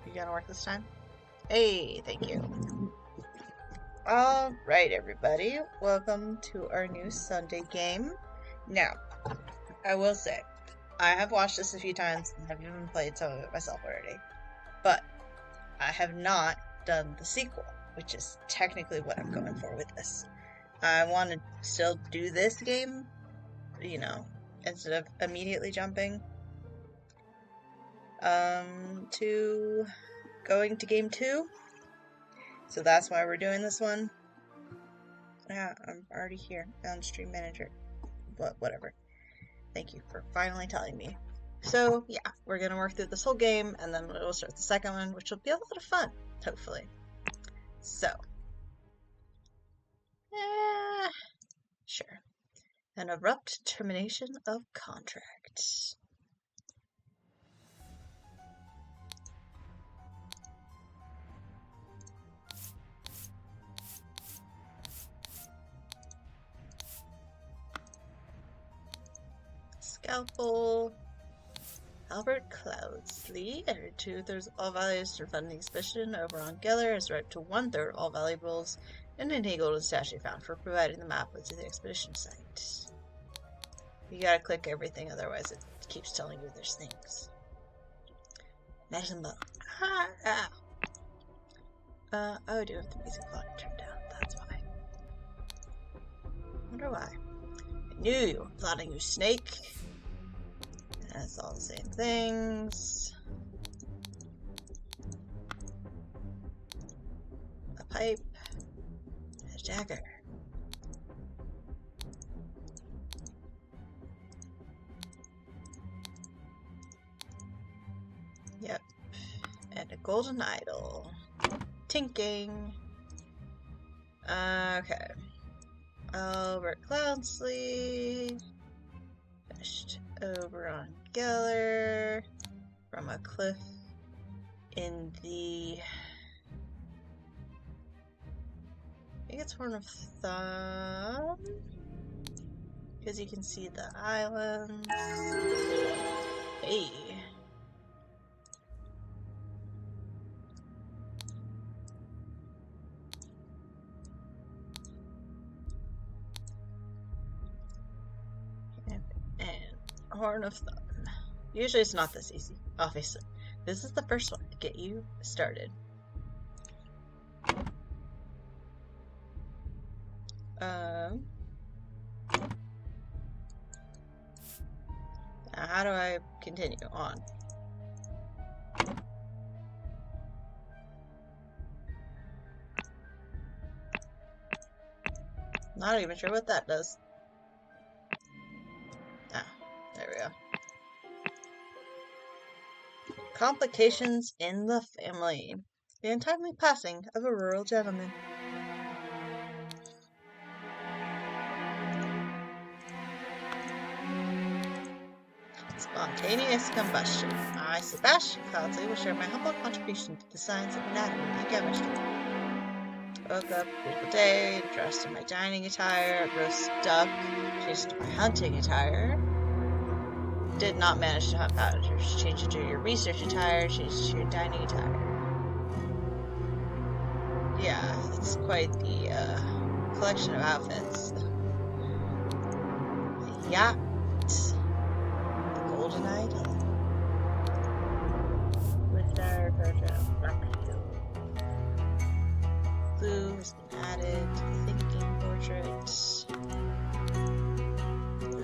You gonna work this time? Hey, thank you. Alright, everybody. Welcome to our new Sunday game. Now, I will say, I have watched this a few times and have even played some of it myself already. But I have not done the sequel, which is technically what I'm going for with this. I want to still do this game, you know, instead of immediately jumping to going to game 2. So that's why we're doing this one. Yeah, I'm already here. Found Stream Manager. But whatever. Thank you for finally telling me. So, yeah, we're gonna work through this whole game, and then we'll start the second one, which will be a lot of fun, hopefully. So. Sure. An abrupt termination of contract. Scalpel. Albert Cloudsley, editor 2/3 all values for funding expedition over on Geller is right to 1/3 all valuables and an golden statue found for providing the map to the expedition site. You gotta click everything, otherwise it keeps telling you there's things. Medicine bottle. Oh, I do have the music volume turned down, that's why. Wonder why. I knew you were plotting, you snake. That's all the same things. A pipe. A dagger. Yep. And a golden idol. Tinking. Okay. Albert Cloudsley. Fished over on Geller. From a cliff in the... I think it's Horn of Thumb? Because you can see the islands. Hey. Horn of Thumb. Usually it's not this easy, obviously. This is the first one to get you started. Now how do I continue on? Not even sure what that does. There we go. Complications in the family. The untimely passing of a rural gentleman. Spontaneous combustion. I, Sebastian Cloudsley, will share my humble contribution to the science of anatomy and chemistry. Woke up, beautiful day, dressed in my dining attire, roast duck, changed to my hunting attire. Did not manage to hunt badgers. Change it to your research attire, change it to your dining attire. Yeah, it's quite the collection of outfits. The yacht. The golden idol. With our version of black fuel. Glue has been added to the thinking portrait.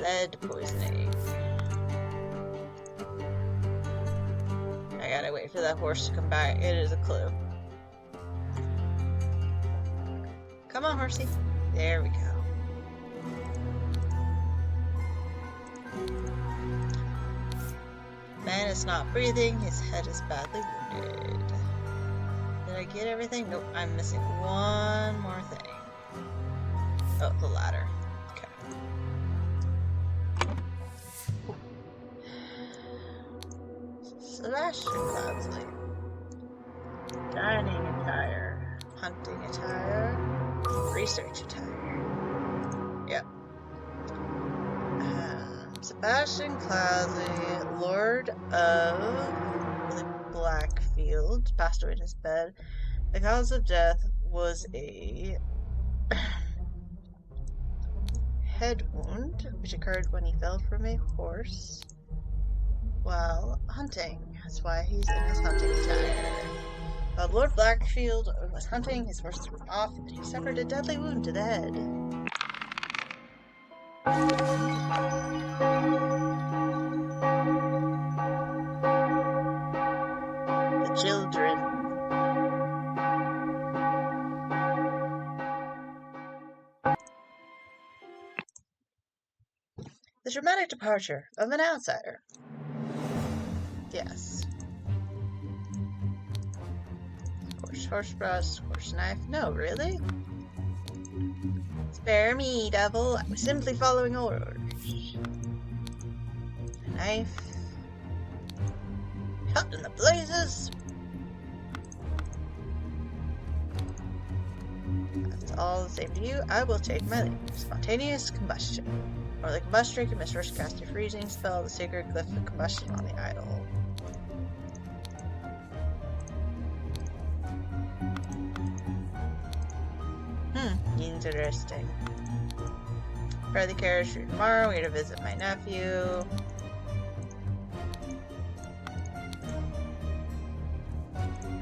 Lead poisoning. I gotta wait for that horse to come back. It is a clue. Come on, horsey. There we go. Man is not breathing. His head is badly wounded. Did I get everything? Nope, I'm missing one more thing. Oh, the ladder. Okay. Sebastian Cloudsley. Dining attire. Hunting attire. Research attire. Yep. Sebastian Cloudsley, Lord of the Blackfield. Blackfield passed away in his bed. The cause of death was a head wound, which occurred when he fell from a horse while hunting. That's why he's in his hunting attire. While Lord Blackfield was hunting, his horse threw him off, and he suffered a deadly wound to the head. The children. The dramatic departure of an outsider. Yes. Horse brush, horse knife. No, really? Spare me, devil. I'm simply following orders. A knife. Hot in the blazes. That's all the same to you. I will take my leave. Spontaneous combustion. Or the combustion can misforce cast a freezing spell, the sacred glyph of combustion on the idol. Interesting. Prepare the carriage for tomorrow. We're to visit my nephew.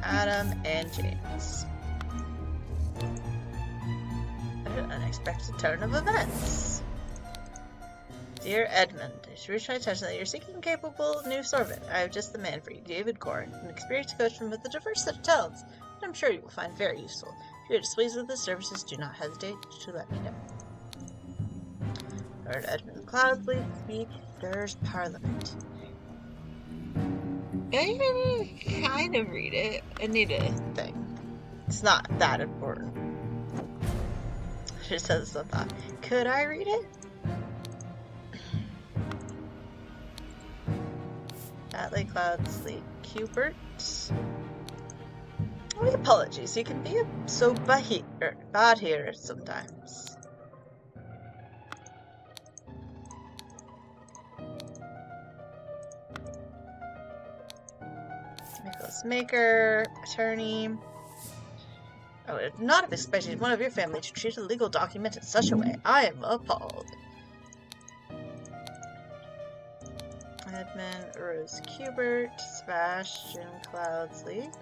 Adam and James. An unexpected turn of events. Dear Edmund, I should reach my attention that you're seeking a capable new servant. I have just the man for you, David Gorin, an experienced coachman with a diverse set of talents that I'm sure you will find very useful. If you're displeased with his services, do not hesitate to let me know. Lord Edmund Cloudsley speaks Parliament. I can kind of read it. I need a thing. It's not that important. I should have said this on thought. Could I read it? Atlee Cloudsley Cubert. My apologies, you can be so bad here sometimes. Nicholas Maker, attorney. I would not have expected one of your family to treat a legal document in such a way. I am appalled. Edmund Rose Cubert, Sebastian Cloudsley,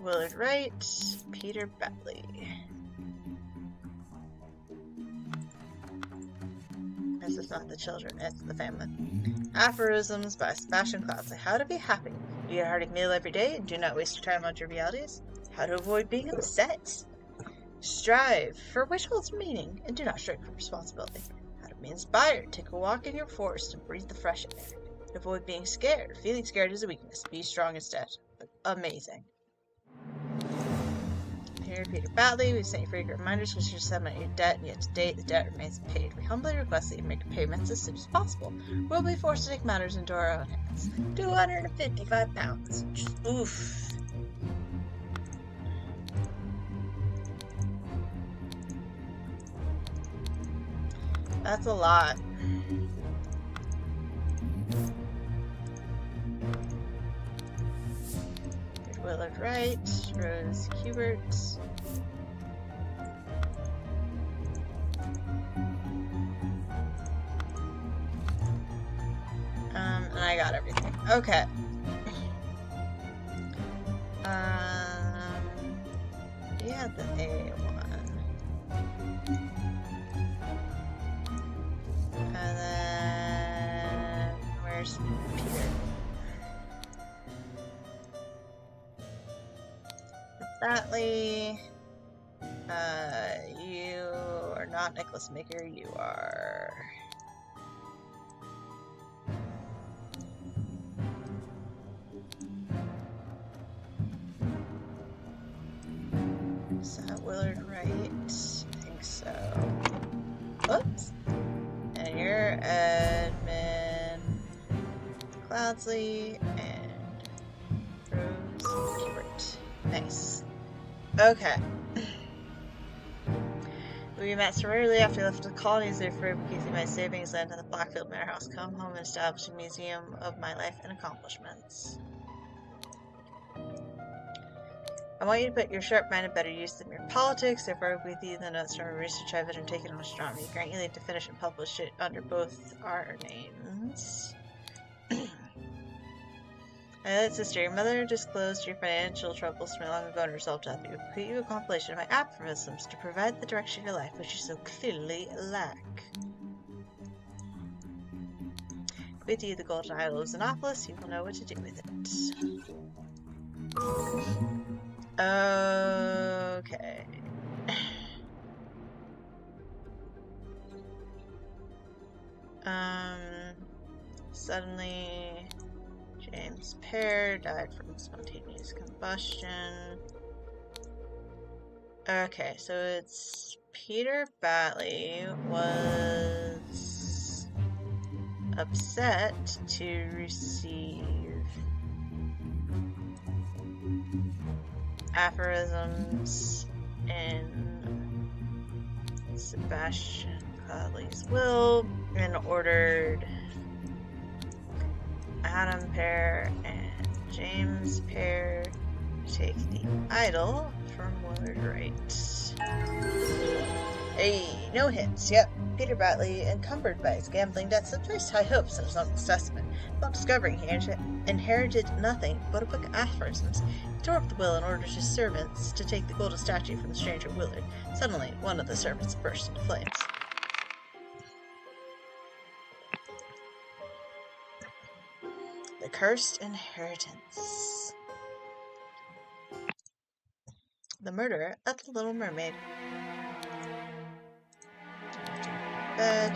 Willard Wright, Peter Batley. This is not the children, it's the family. Aphorisms by Sebastian Cloudsley. How to be happy. Eat a hearty meal every day and do not waste your time on trivialities. How to avoid being upset. Strive for which holds meaning and do not shrink from responsibility. How to be inspired. Take a walk in your forest and breathe the fresh air. Avoid being scared. Feeling scared is a weakness. Be strong instead. Amazing. Here, Peter Batley, we sent you frequent reminders because you're settling your debt, and yet to date, the debt remains unpaid. We humbly request that you make payments as soon as possible. We'll be forced to take matters into our own hands. £255. Just oof. That's a lot. Willard Wright, Rose Cubert. And I got everything. Okay. Yeah, the A1. And then where's Peter? Batley, you are not Nicholas Maker, you are... Is that Willard Wright? I think so. Oops. And you're Edmund Cloudsley and Rose Cubert. Nice. Okay. We met so rarely after I left the colonies, therefore bequeathing my savings land to the Blackfield Manor House. Come home and establish a museum of my life and accomplishments. I want you to put your sharp mind to better use than your politics. Therefore, I with you the notes from research I've undertaken on astronomy. Grant you leave to finish and publish it under both our names. My sister, your mother disclosed your financial troubles to me long ago and resolved to help you. Put you a compilation of my aphorisms to provide the direction of your life, which you so clearly lack. With you, the golden idol of Xenopolis, you will know what to do with it. Okay. Suddenly, James Pear died from spontaneous combustion. Okay, so it's Peter Batley was upset to receive aphorisms in Sebastian Cladley's will and ordered Adam Pear and James Pear to take the idol from Willard Wright. Hey, no hints. Yep, Peter Batley, encumbered by his gambling debts, had placed high hopes in his Uncle Testament. Upon discovering he inherited nothing but a book of aphorisms, he tore up the will and ordered his servants to take the golden statue from the stranger Willard. Suddenly, one of the servants burst into flames. The Cursed Inheritance. The Murderer at the Little Mermaid. Bed.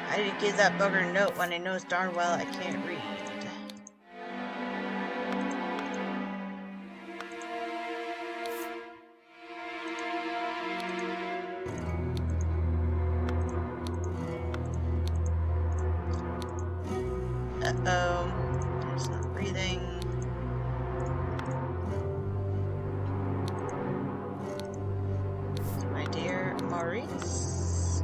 How did he give that bugger a note when he knows darn well I can't read? Uh-oh. There's not breathing. My dear Maurice.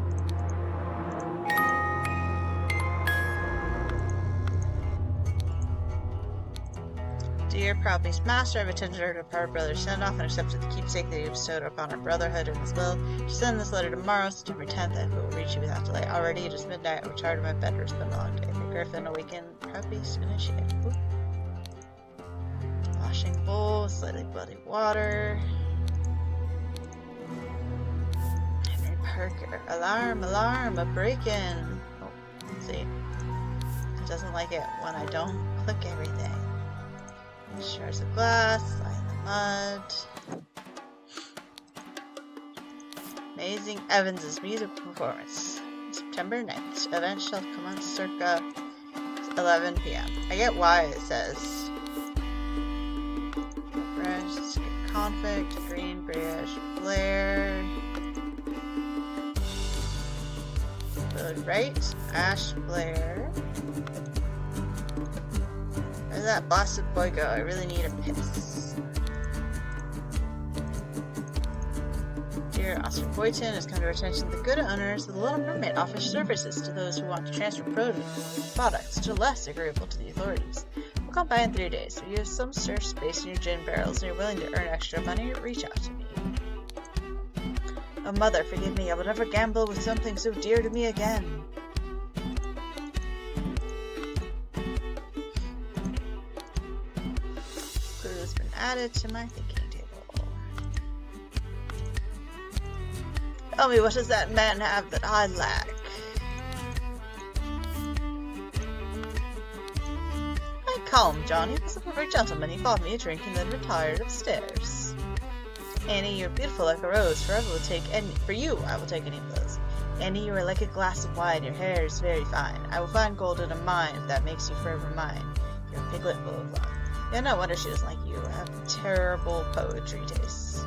Dear Proudbeast Master, I've attended her departed brother's send-off and accepted the keepsake that you bestowed upon our brotherhood in his will. To send this letter tomorrow, September 10th, and it will reach you without delay. Already it is midnight. I retired to my bed. It's been a long day. The Griffin awakened. Proudbeast initiated. Washing bowl, slightly bloody water. Henry Parker. Alarm, alarm, a break-in. Oh, let's see. It doesn't like it when I don't click everything. Shards of glass, lie in the mud. Amazing Evans' music performance. September 9th. Event shall commence circa 11 p.m. I get why it says Fresh, Conflict, Green, Brioche, Blair, Willard Wright, Ash Blair. Where's that blasted boy go? I really need a piss. Dear Oscar Boyton has come to our attention the good owners of the Little Mermaid offer services to those who want to transfer products to less agreeable to the authorities. We'll come by in 3 days. If you have some spare space in your gin barrels and you're willing to earn extra money, reach out to me. Oh, Mother, forgive me. I will never gamble with something so dear to me again. Clue has been added to my thinking table. Tell me, what does that man have that I lack? I call him Johnny. He was a perfect gentleman. He bought me a drink and then retired upstairs. Annie, you're beautiful like a rose. Forever will take any. For you, I will take any of those. Annie, you are like a glass of wine. Your hair is very fine. I will find gold in a mine if that makes you forever mine. You're a piglet full of love. Yeah, no wonder she doesn't like you. I have terrible poetry tastes.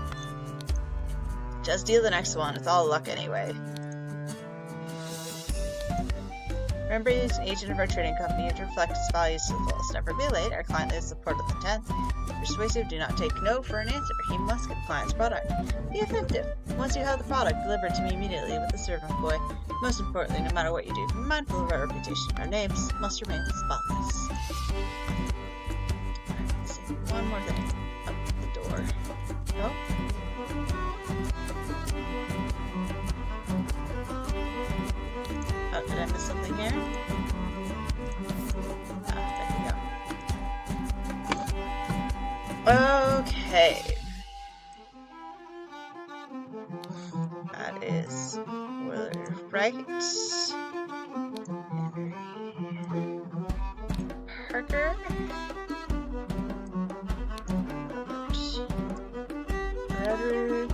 Just deal the next one. It's all luck anyway. Remember, he's an agent of our trading company to reflect his values to the fullest. Never be late. Our client is supported the 10th. Persuasive, do not take no for an answer. He must get the client's product. Be effective. Once you have the product, deliver it to me immediately with the servant boy. Most importantly, no matter what you do, be mindful of our reputation. Our names must remain spotless. one more thing. Up the door. Nope. Oh, did I miss something here? Ah, there we go. Okay. That is Willard Wright. Parker. Edward.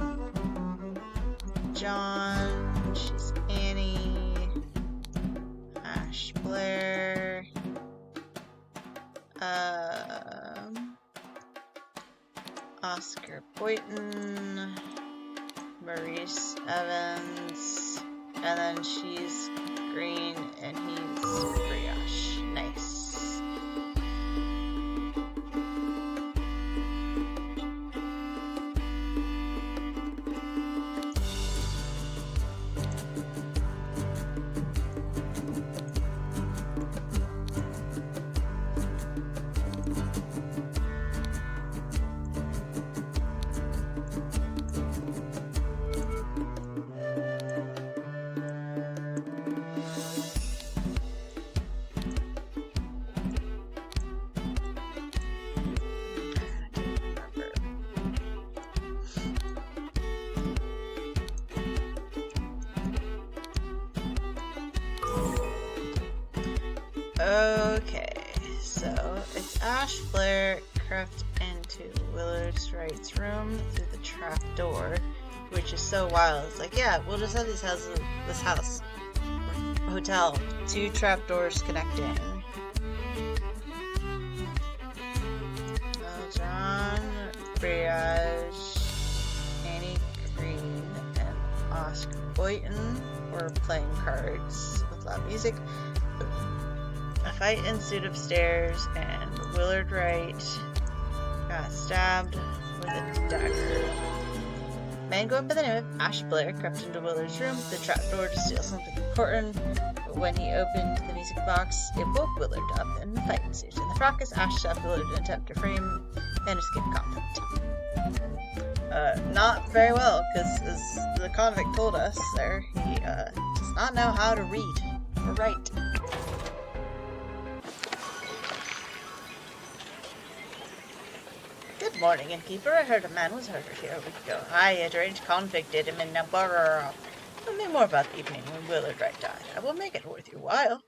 John. She's Annie. Ash Blair. Oscar Boynton. Maurice Evans. And then she's green and he's brioche. Nice. Okay, so it's Ash Blair crept into Willard Wright's room through the trap door, which is so wild. It's like, yeah, we'll just have this house, hotel, 2 trap doors connecting. John, Brioche, Annie Green, and Oscar Boynton were playing cards with loud music. A fight ensued upstairs, and Willard Wright got stabbed with a dagger. A man going by the name of Ash Blair crept into Willard's room through the trapdoor to steal something important, but when he opened the music box, it woke Willard up, and the fight ensued. In the fracas, Ash shot Willard in an attempt to frame and escape convict. Not very well, because as the convict told us there, he does not know how to read or write. Good morning, innkeeper. I heard a man was murdered here a week ago. Aye, a deranged convict did him in Navarro. Tell me more about the evening when Willard Wright died. I will make it worth your while.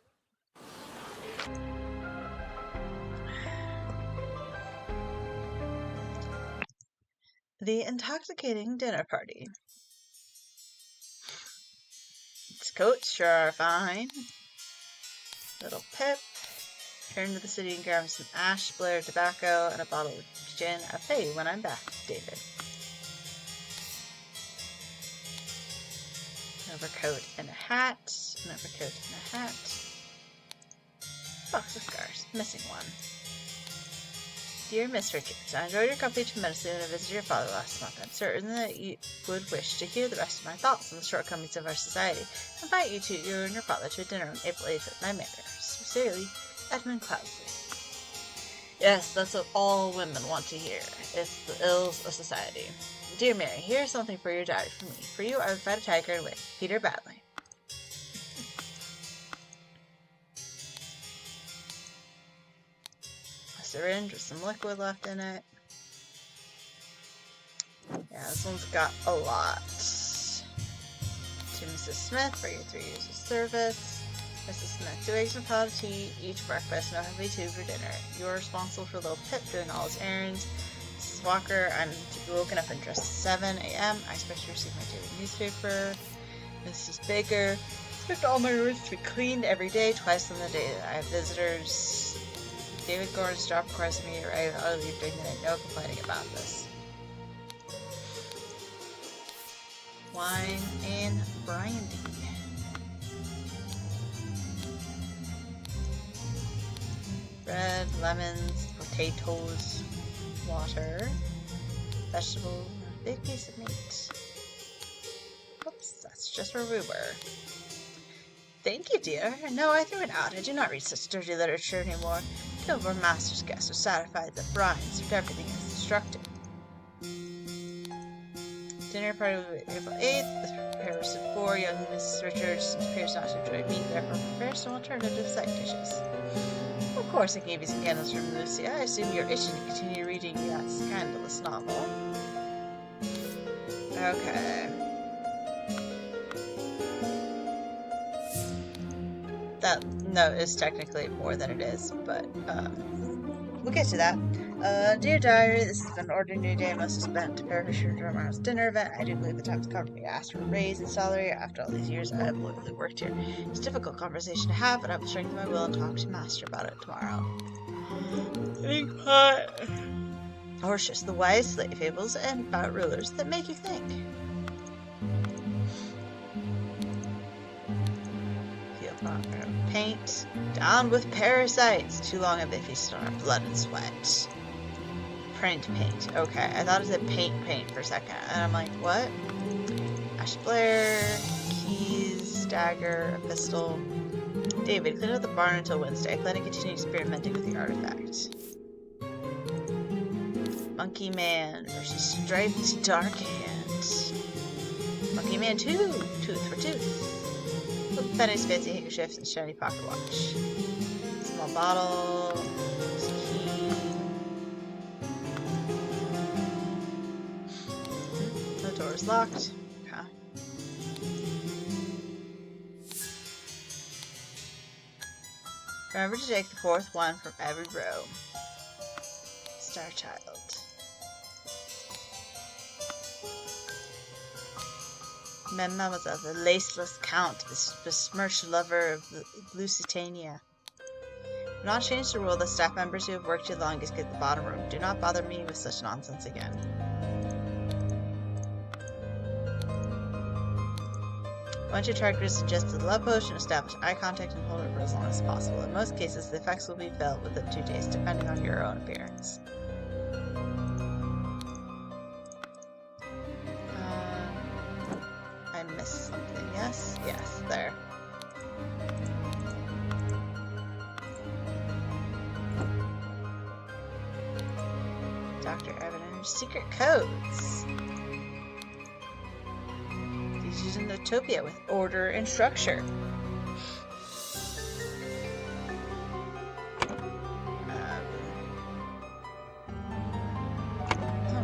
The intoxicating dinner party. Its coats sure are fine. Little Pip returned to the city and grabbed some Ash Blair tobacco and a bottle of gin. I'll pay you when I'm back, David. An overcoat and a hat. An overcoat and a hat. Box of cigars. Missing one. Dear Miss Richards, I enjoyed your company tremendously when I visited your father last month. I'm certain that you would wish to hear the rest of my thoughts on the shortcomings of our society. I invite you and your father to a dinner on April 8th at my manor. Sincerely, Edmund Cloudsley. Yes, that's what all women want to hear. It's the ills of society. Dear Mary, here's something for your diary from me. For you, I would fight a tiger and win. Peter Badley. A syringe with some liquid left in it. Yeah, this one's got a lot. To Mrs. Smith for your 3 years of service. Mrs. Smith, 2 eggs and a pot of tea, each breakfast, no heavy tube for dinner. You're responsible for little Pip doing all his errands. Mrs. Walker, I'm to be woken up and dressed at 7 a.m. I expect to receive my daily newspaper. Mrs. Baker, expect all my rooms to be cleaned every day, twice on the day that I have visitors. David Gordon's job requires me to arrive early during the night. No complaining about this. Wine and brandy. Bread, lemons, potatoes, water, vegetable, a big piece of meat. Oops, that's just for rhubarb. Thank you, dear. No, I threw it out. I do not read such dirty literature anymore. Silver Master's guests are satisfied that Brian served everything as instructed. Dinner party will be April 8th. The preparers of 4 young Mrs. Richards appears not to enjoy meat, therefore prepares some alternative side dishes. Of course, I gave you some candles from Lucy. I assume you're itching to continue reading that scandalous novel. Okay. That note is technically more than it is, but we'll get to that. Dear Diary, this has been an ordinary day I must have spent to prepare for tomorrow's dinner event. I do believe the time has come for me to ask for a raise in salary. After all these years, I have loyally worked here. It's a difficult conversation to have, but I will strengthen my will and talk to Master about it tomorrow. Hortius, the wise slave fables and about rulers that make you think. Paint. Down with parasites. Too long have they feasted on our blood and sweat. Print paint. Okay, I thought it said paint for a second. And I'm like, what? Ash Blair. Keys. Dagger. A pistol. David, clean up the barn until Wednesday. I plan to continue experimenting with the artifact. Monkey Man versus Striped Dark Hand. Monkey Man 2. Tooth for tooth. Penny's fancy handkerchiefs and shiny pocket watch. Small bottle. Key. The door is locked. Okay. Remember to take the 4th one from every row. Star Child. Mademoiselle, the laceless count, the besmirched lover of Lusitania. Do not change the rule that staff members who have worked too longest get the bottom room. Do not bother me with such nonsense again. Once your target is suggested the love potion, establish eye contact and hold it for as long as possible. In most cases, the effects will be felt within 2 days, depending on your own appearance. I missed something. Yes? Yes, there. Dr. Evan's secret codes. He's using Utopia with order and structure.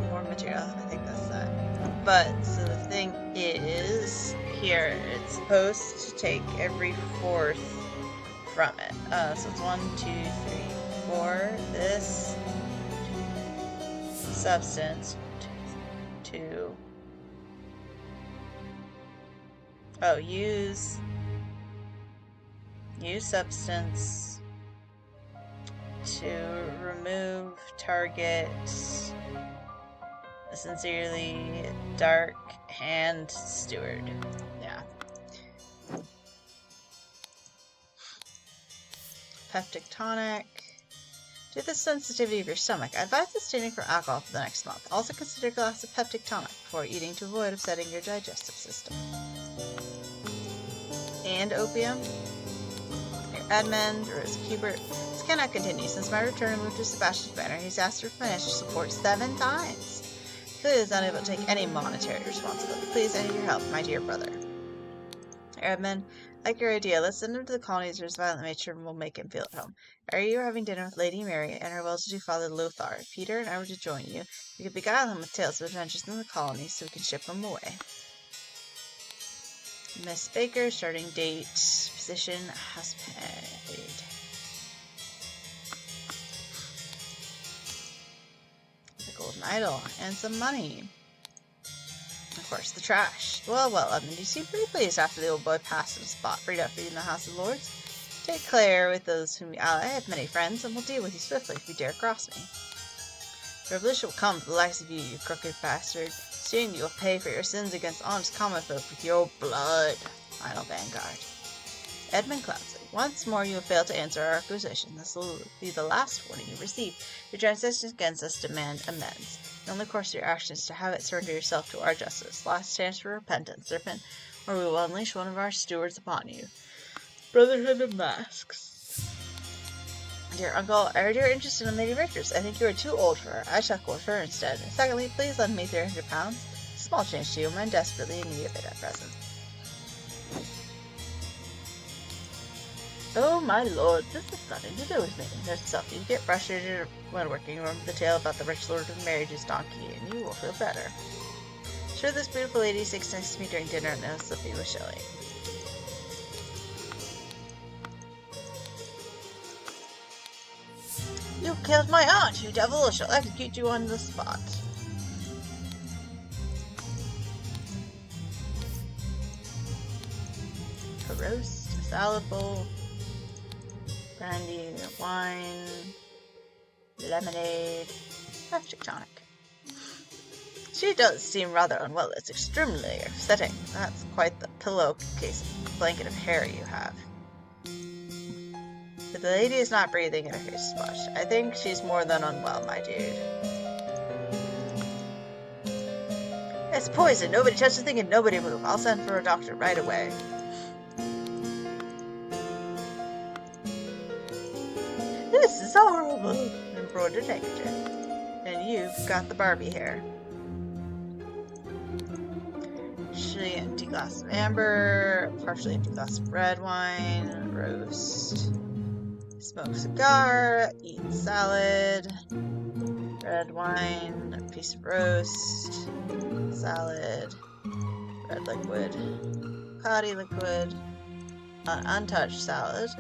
More material. I think that's that. But, so the thing is, here, it's supposed to take every 4th from it. So it's 1, 2, 3, 4. This substance. 2. Oh, use substance to remove target. Sincerely, Dark Hand Steward. Yeah. Peptic tonic. Due to the sensitivity of your stomach, I advise abstaining from alcohol for the next month. Also consider a glass of peptic tonic before eating to avoid upsetting your digestive system. And opium. Here, Edmund, Rose Hubert. This cannot continue. Since my return moved to Sebastian's Banner, he's asked for financial support 7 times. Clearly is unable to take any monetary responsibility. Please, I need your help, my dear brother. Edmund, like your idea, let's send him to the colonies where his violent nature will make him feel at home. You are having dinner with Lady Mary and her well-to-do father Lothar. If Peter and I were to join you, we could beguile him with tales of adventures in the colonies so we can ship him away. Miss Baker, starting date, position, has paid. Golden idol and some money. Of course, the trash. Well, Edmund, you seem pretty pleased after the old boy passed the spot freed up for you in the House of Lords. Take care with those whom you ally. I have many friends, and will deal with you swiftly if you dare cross me. The revolution will come for the likes of you, you crooked bastard. Soon you will pay for your sins against honest common folk with your blood. Final Vanguard. Edmund Cloudsley. Once more you have failed to answer our accusation. This will be the last warning you receive. Your transgressions against us demand amends. The only course of your action is to have it surrender yourself to our justice. Last chance for repentance, serpent, or we will unleash one of our stewards upon you. Brotherhood of Masks. Dear uncle, I heard you were interested in Lady Richards. I think you are too old for her. I shall go with her instead. Secondly, please lend me 300 pounds. Small change to you. I'm desperately in need of it at present. Oh my lord, this has nothing to do with me. Note to self, you get frustrated when working. Remember the tale about the rich lord of marriage's donkey, and you will feel better. Sure, this beautiful lady sits next to me during dinner and they'll slip you a shilling. You killed my aunt, you devil! I shall execute you on the spot. A roast, a salad bowl, brandy, wine, lemonade, gastric tonic. She does seem rather unwell. It's extremely upsetting. That's quite the pillowcase blanket of hair you have. But the lady is not breathing and her face is flushed. I think she's more than unwell, my dude. It's poison. Nobody touch the thing and nobody move. I'll send for a doctor right away. This is horrible. Embroidered handkerchief. And you've got the Barbie hair. Partially empty glass of amber, partially empty glass of red wine, roast, smoke cigar, eat salad, red wine, a piece of roast, salad, red liquid, cloudy liquid, an untouched salad,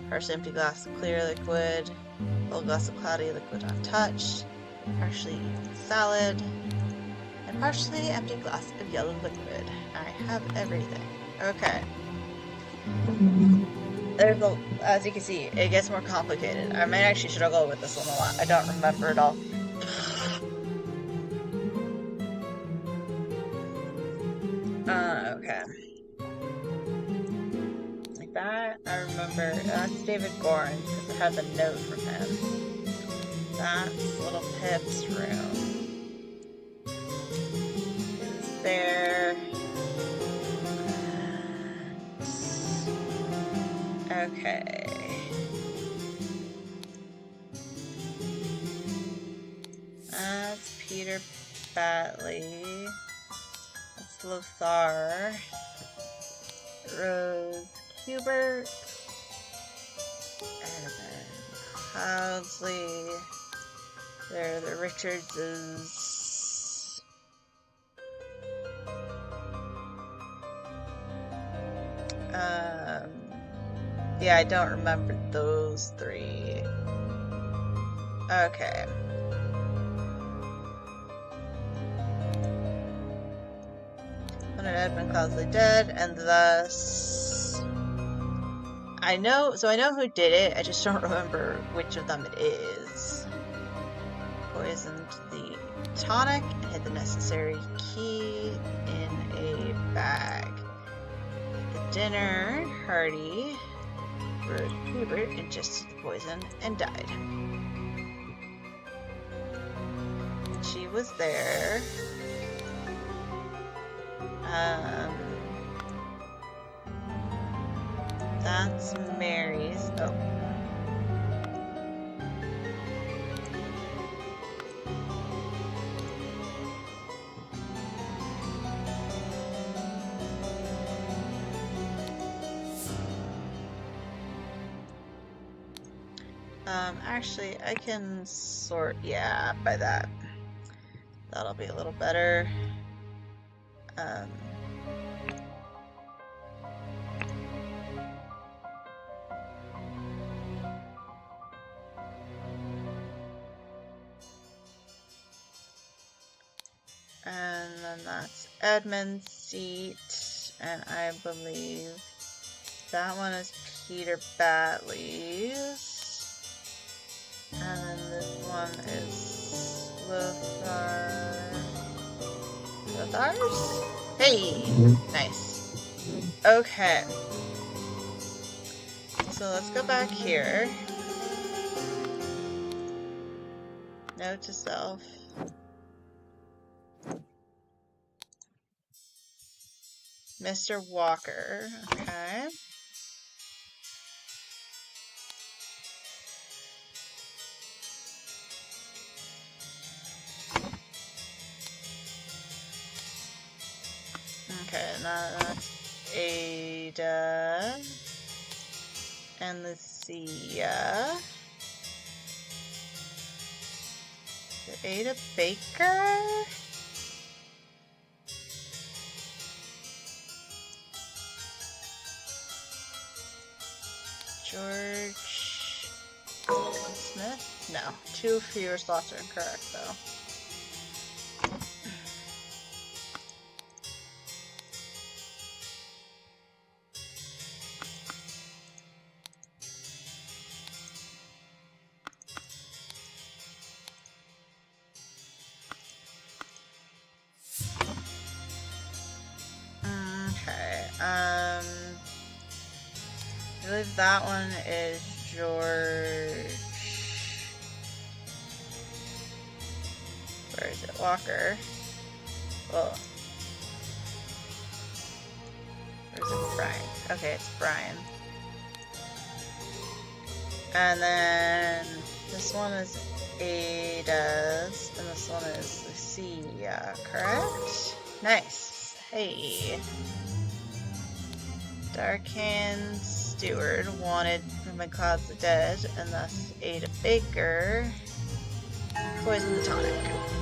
partially empty glass of clear liquid, full glass of cloudy liquid untouched, partially eaten salad, and partially empty glass of yellow liquid. I have everything. Okay. There's a, as you can see, it gets more complicated. I might actually struggle with this one a lot. I don't remember it all. Okay. Like that, I remember. That's David Gorin, because it has a note from him. That's Little Pip's room. There. Okay. That's Peter Batley. That's Lothar. Rose Hubert. Evan Cloudsley. They're the Richardses. Yeah, I don't remember those three. Okay. Leonard Edmund Cloudsley dead, and thus I know who did it, I just don't remember which of them it is. Poisoned the tonic and hid the necessary key in a bag. The dinner, Hardy, Rose Hubert ingested the poison and died. She was there. That's Mary's. Oh. Actually, I can sort, yeah, by that. That'll be a little better. And then that's Edmund's seat, and I believe that one is Peter Batley's. And then this one is Lothar's? Hey! Nice. Okay. So let's go back here. Note to self. Mr. Walker. Okay. that's Ada and Lucia. Ada Baker? George Smith? No. 2 fewer slots are incorrect, though. Okay, I believe that one is George. Where is it? Walker. Oh. Or is it Brian? Okay, it's Brian. And then this one is Ada's, and this one is Lucia, correct? Nice. Hey. Darkhand Stewart wanted McCloud's dead, and thus Ada Baker poisoned the tonic.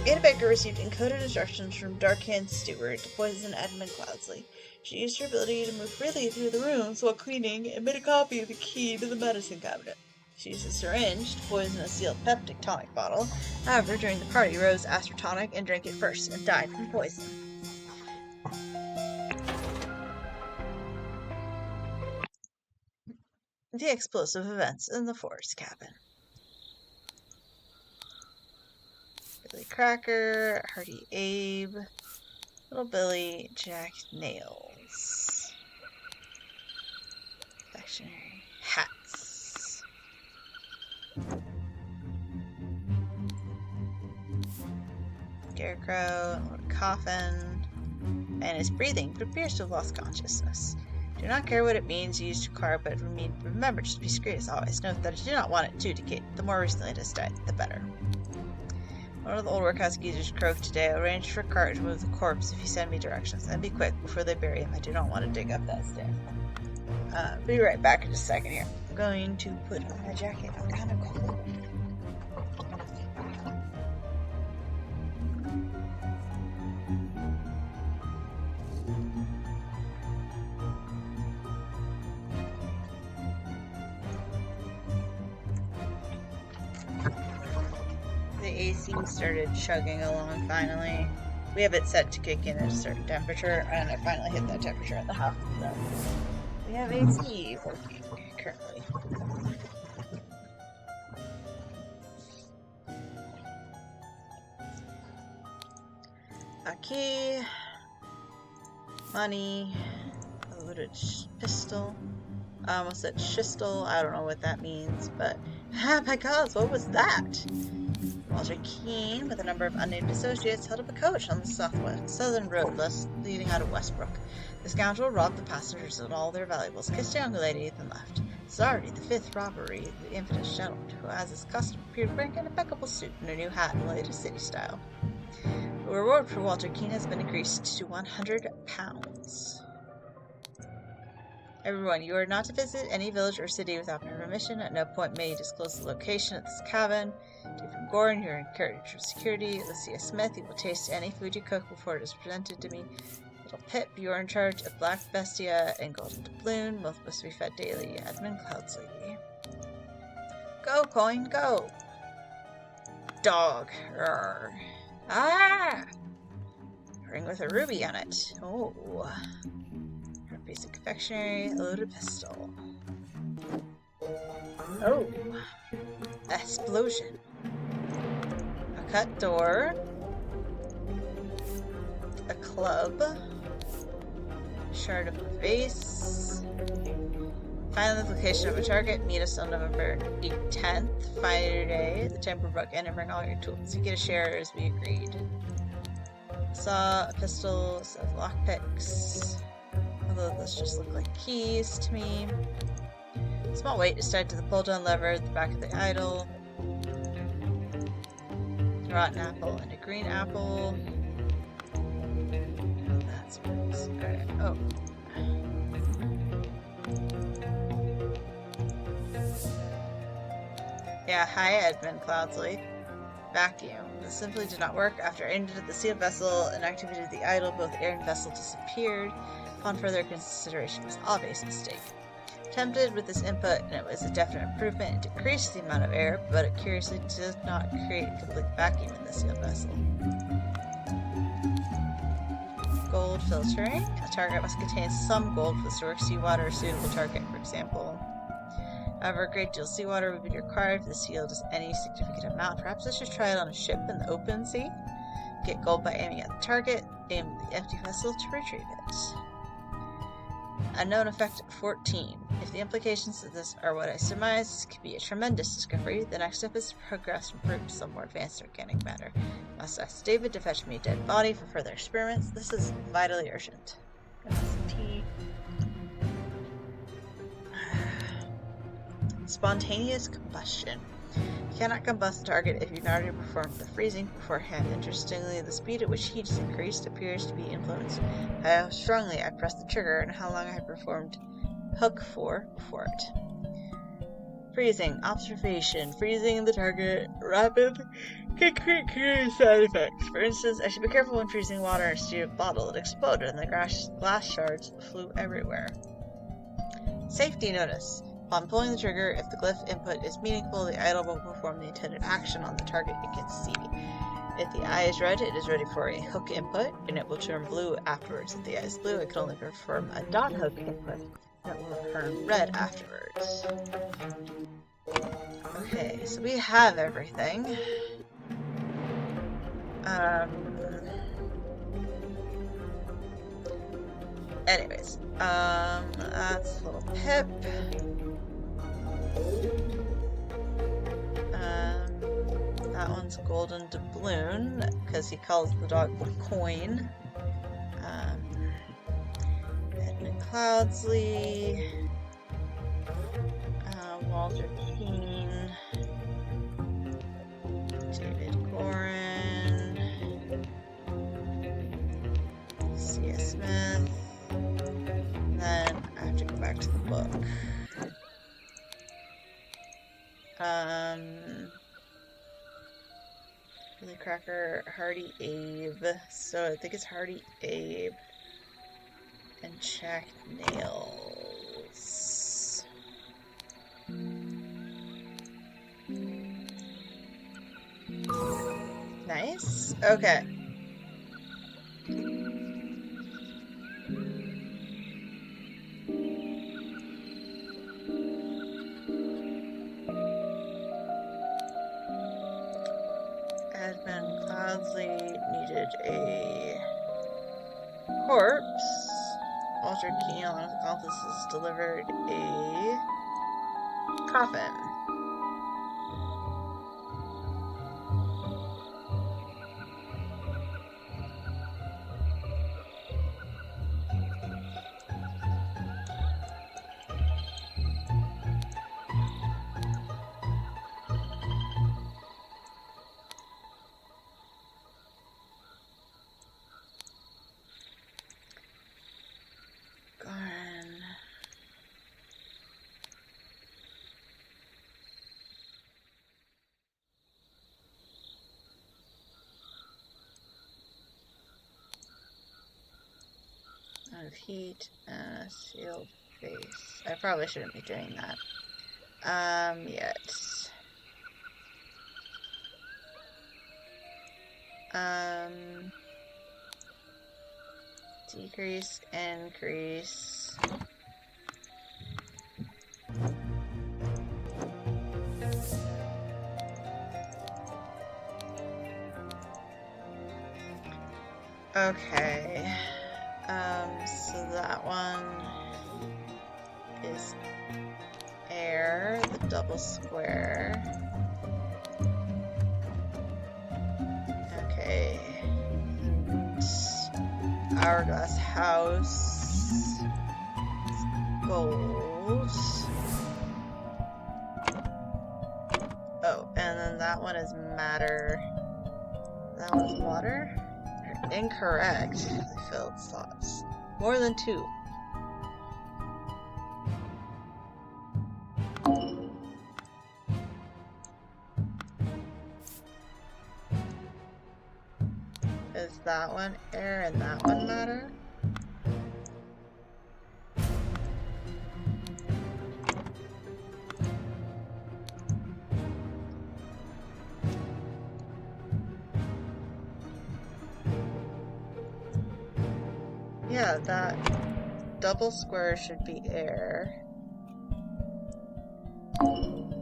Ada Baker received encoded instructions from Darkhand Stewart to poison Edmund Cloudsley. She used her ability to move freely through the rooms while cleaning and made a copy of the key to the medicine cabinet. She used a syringe to poison a sealed peptic tonic bottle. However, during the party, Rose asked for tonic and drank it first and died from poison. The explosive events in the forest cabin. Billy Cracker, Hardy Abe, Little Billy, Jack Nails. Confectionery hats. Scarecrow, Lord Coffin, and is breathing, but appears to have lost consciousness. Do not care what it means used to carve, but remember to be discreet as always. Note that I do not want it to decay. The more recently it has died, the better. One of the old workhouse geezers croaked today. I'll arrange for a cart to move the corpse if you send me directions. And be quick before they bury him. I do not want to dig up that stair. Be right back in just a second here. I'm going to put on my jacket. I'm kind of cold. The AC started chugging along finally. We have it set to kick in at a certain temperature, and I finally hit that temperature in the house. So we have AC working currently. A key, money, a loaded pistol. I almost said shistel. I don't know what that means, but my God, what was that? Walter Keene, with a number of unnamed associates, held up a coach on the southern road leading out of Westbrook. The scoundrel robbed the passengers of all their valuables, kissed a young lady, then left. This is already the 5th robbery of the infamous gentleman, who, as his custom, appeared wearing an impeccable suit and a new hat in the latest city style. The reward for Walter Keene has been increased to £100. Everyone, you are not to visit any village or city without my permission. At no point may you disclose the location of this cabin. Stephen Gordon, you are encouraged for security. Alicia Smith, you will taste any food you cook before it is presented to me. Little Pip, you are in charge of Black Bestia and Golden Doubloon. Both must be fed daily. Edmund Cloudsley. Go, Coin, go! Dog. Roar. Ah! Ring with a ruby on it. Oh. Basic confectionery, a loaded pistol. Oh. Explosion. A cut door. A club. Shard of a vase. Find the location of a target. Meet us on November 10th. Find your day. The Temper Brook Inn and bring all your tools. You get a share as we agreed. Saw a pistol, set of lockpicks. Although those just look like keys to me. Small weight is tied to the pull-down lever at the back of the idol. A rotten apple and a green apple. Oh, that's what it is. Alright. Oh. Yeah, hi Edmund Cloudsley. Vacuum. This simply did not work. After I entered the sealed vessel and activated the idle, both air and vessel disappeared. Upon further consideration, it was an obvious mistake. Tempted with this input, and it was a definite improvement, it decreased the amount of air, but it curiously did not create a complete vacuum in the sealed vessel. Gold filtering. A target must contain some gold for this to work. Seawater, a suitable target, for example. However, a great deal of seawater would be required for the seal just any significant amount. Perhaps I should try it on a ship in the open sea. Get gold by aiming at the target, aim at the empty vessel to retrieve it. Unknown effect 14. If the implications of this are what I surmise, this could be a tremendous discovery. The next step is to progress from proof to some more advanced organic matter. Must ask David to fetch me a dead body for further experiments. This is vitally urgent. MST. Spontaneous combustion. You cannot combust the target if you've not already performed the freezing beforehand. Interestingly, the speed at which heat is increased appears to be influenced by how strongly I press the trigger and how long I have performed hook for before it. Freezing. Observation. Freezing the target rapid can create side effects. For instance, I should be careful when freezing water in a steel bottle. It exploded and the glass shards flew everywhere. Safety notice. Upon pulling the trigger, if the glyph input is meaningful, the idol will perform the intended action on the target it can see. If the eye is red, it is ready for a hook input, and it will turn blue afterwards. If the eye is blue, it can only perform a dot hook input, and it will turn red afterwards. Okay, so we have everything. Anyways, that's little Pip. That one's Golden Doubloon, because he calls the dog the coin. Edmund Cloudsley. Walter Keane. David Gorin. C.S. Smith. And then I have to go back to the book. Billy Cracker, Hardy Abe. So I think it's Hardy Abe and Jack Nails. Nice. Okay. Edmund Cloudsley needed a corpse. Walter Keane, along with accomplices, delivered a coffin. Of heat and a sealed face. I probably shouldn't be doing that. Yet. Decrease, increase. Okay. So that one is air, the double square. Okay. And hourglass house. Gold. Oh, and then that one is matter. That one's water? Incorrect. Filled slots. More than 2. Is that one air and that one matter? Yeah, that double square should be air. And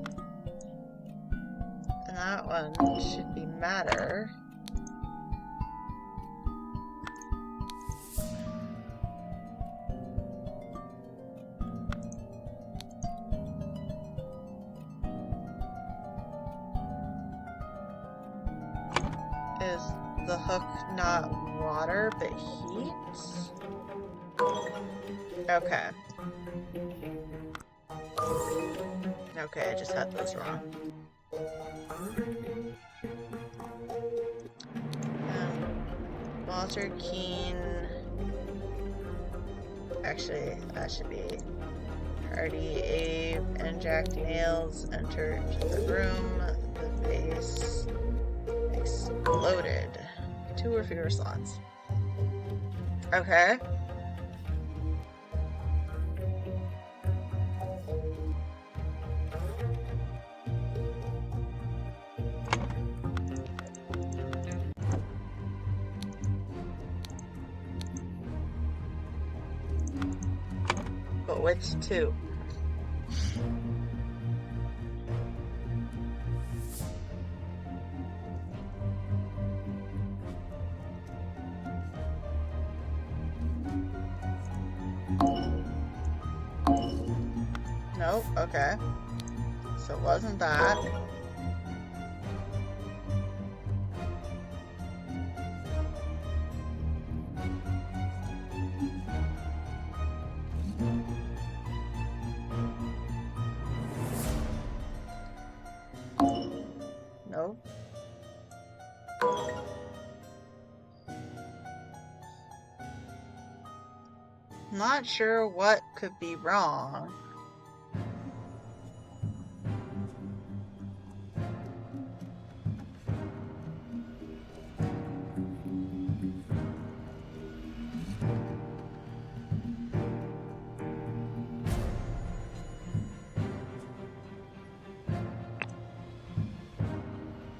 that one should be matter. Is the hook not water but heat? Okay. Okay, I just had those wrong. Walter Keane. Actually, that should be Hardy, Abe, and Jack Nails entered the room. The vase exploded. 2 or fewer slots. Okay. But which 2? Nope, okay. So it wasn't that. Nope. Not sure what could be wrong.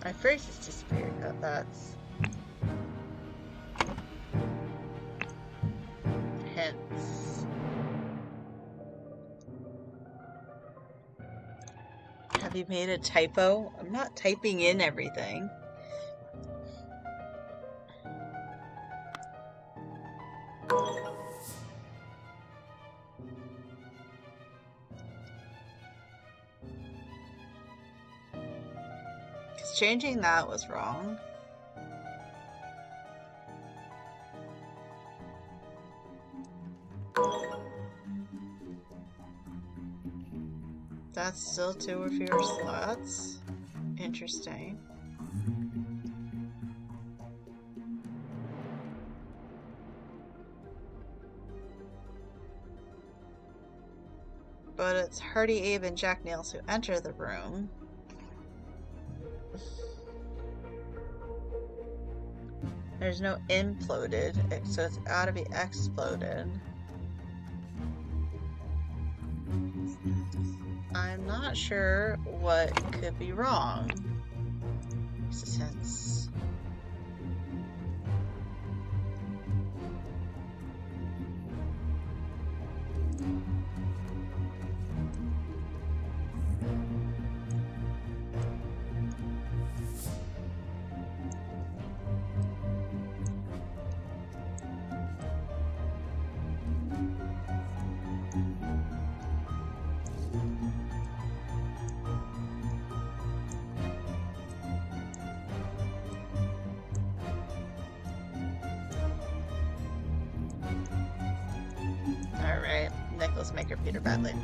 My phrase is disappeared. That's hints. Have you made a typo? I'm not typing in everything. Because changing that was wrong. That's still 2 or fewer slots. Interesting. But it's Hardy, Abe, and Jack Nails who enter the room. There's no imploded, so it's gotta be exploded. I'm not sure what could be wrong. Since alright, Nicholas Maker, Peter Badley.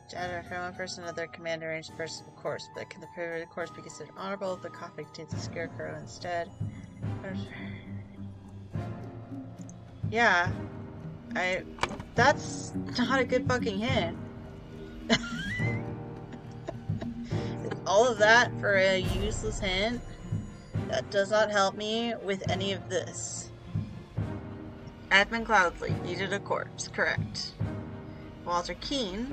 Can one person of their command arrange the person of course, but can the privilege of course be considered honorable if the coffin contains a scarecrow instead? Yeah. That's not a good fucking hint. All of that for a useless hint? That does not help me with any of this. Edmund Cloudsley needed a corpse, correct. Walter Keane,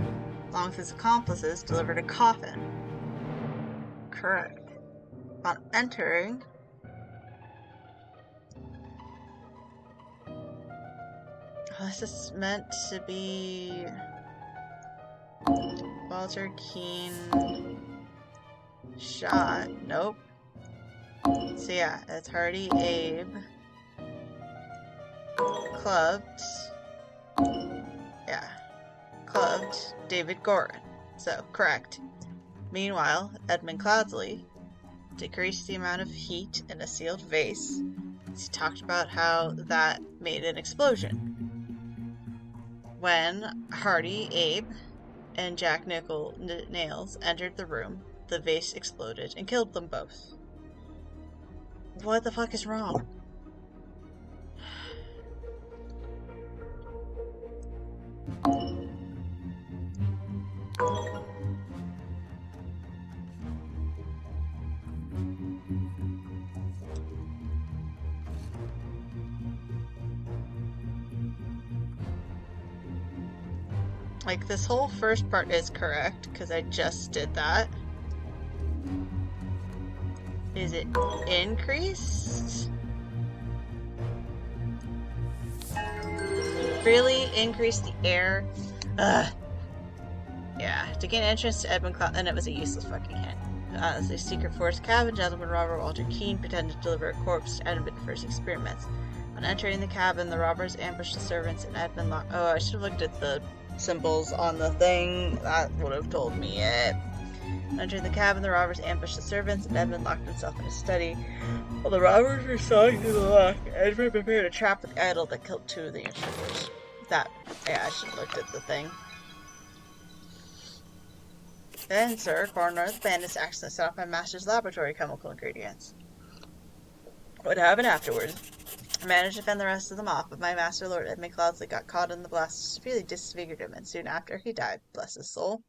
along with his accomplices, delivered a coffin. Correct. Upon entering, this is meant to be Walter Keane shot. Nope. So yeah, it's Hardy Abe clubbed. Yeah. Clubbed David Gorin. So, correct. Meanwhile, Edmund Cloudsley decreased the amount of heat in a sealed vase. He talked about how that made an explosion. When Hardy Abe and Jack Nails entered the room, the vase exploded and killed them both. What the fuck is wrong? Like, this whole first part is correct, because I just did that. Is it increased? Really? Increase the air? Ugh. Yeah, to gain entrance to Edmund Cloud, and it was a useless fucking hint. The secret force cabin, gentleman robber Walter Keane pretended to deliver a corpse to Edmund for his experiments. On entering the cabin, the robbers ambushed the servants and Edmund locked. Oh, I should have looked at the symbols on the thing. That would have told me it. Entering the cabin, the robbers ambushed the servants, and Edmund locked himself in his study. While the robbers were sawing through the lock, Edmund prepared a trap with the idol that killed 2 of the intruders. Yeah, I should have looked at the thing. Then, sir, coroner, the bandits accidentally set off my master's laboratory chemical ingredients. What happened afterwards? I managed to fend the rest of them off, but my master, Lord Edmund Cloudsley, got caught in the blast, severely disfigured him, and soon after he died. Bless his soul.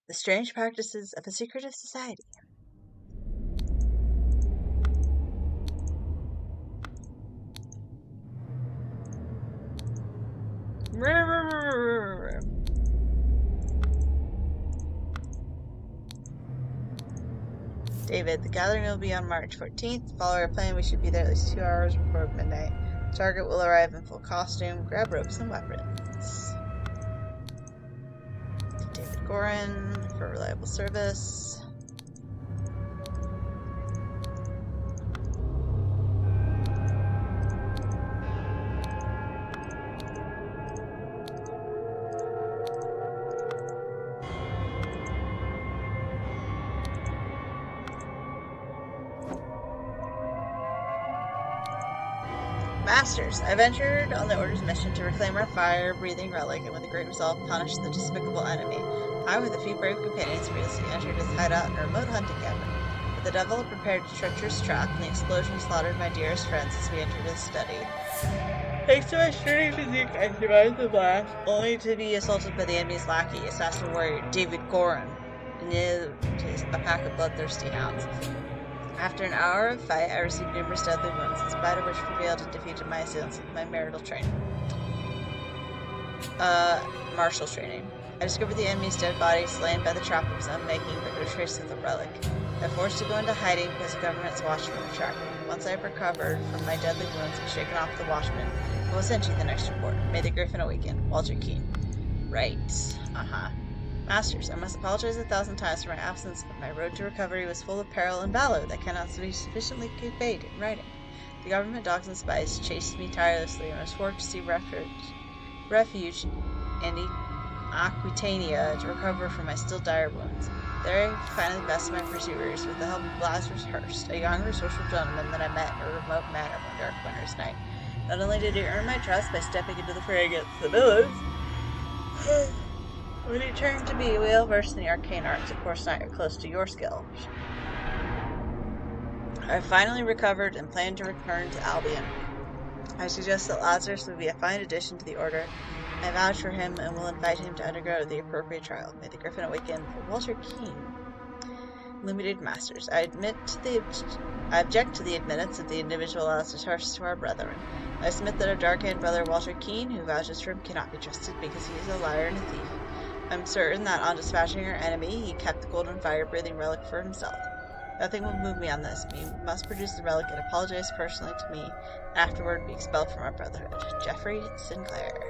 The strange practices of a secretive society. David, the gathering will be on March 14th. Follow our plan, we should be there at least 2 hours before midnight. The target will arrive in full costume. Grab ropes and weapons. David Gorin for reliable service. Masters, I ventured on the Order's mission to reclaim our fire-breathing relic and with a great resolve punish the despicable enemy. I, with a few brave companions, fearlessly entered his hideout in a remote hunting cabin. But the devil prepared a treacherous trap, and the explosion slaughtered my dearest friends as we entered his study. Thanks to my sturdy physique, I survived the blast, only to be assaulted by the enemy's lackey, assassin warrior David Gorin, and a pack of bloodthirsty hounds. After an hour of fight, I received numerous deadly wounds, in spite of which prevailed and defeated my assailants with my marital training. Martial training. I discovered the enemy's dead body, slain by the trap of his own making, but no trace of the relic. I was forced to go into hiding because the government's watchmen were tracking me. Once I have recovered from my deadly wounds and shaken off the watchmen, I will send you the next report. May the Griffin awaken. Walter Keane. Right. Masters, I must apologize 1,000 times for my absence, but my road to recovery was full of peril and valor that cannot be sufficiently conveyed in writing. The government dogs and spies chased me tirelessly, and I was forced to seek refuge in Aquitania to recover from my still dire wounds. There I finally bested my pursuers with the help of Lazarus Hurst, a young resourceful gentleman that I met in a remote manor one dark winter's night. Not only did he earn my trust by stepping into the fray against the villains, when he turned to be well versed in the arcane arts, of course not close to your skill. I finally recovered and planned to return to Albion. I suggest that Lazarus would be a fine addition to the Order. I vouch for him and will invite him to undergo the appropriate trial. May the Griffin awaken Walter Keene. Limited Masters. I object to the admittance of the individual Lazarus Hurst to our brethren. I submit that our dark-haired brother Walter Keene, who vouches for him, cannot be trusted because he is a liar and a thief. I'm certain that on dispatching our enemy, he kept the golden fire-breathing relic for himself. Nothing will move me on this. We must produce the relic and apologize personally to me, and afterward be expelled from our brotherhood. Geoffrey Sinclair.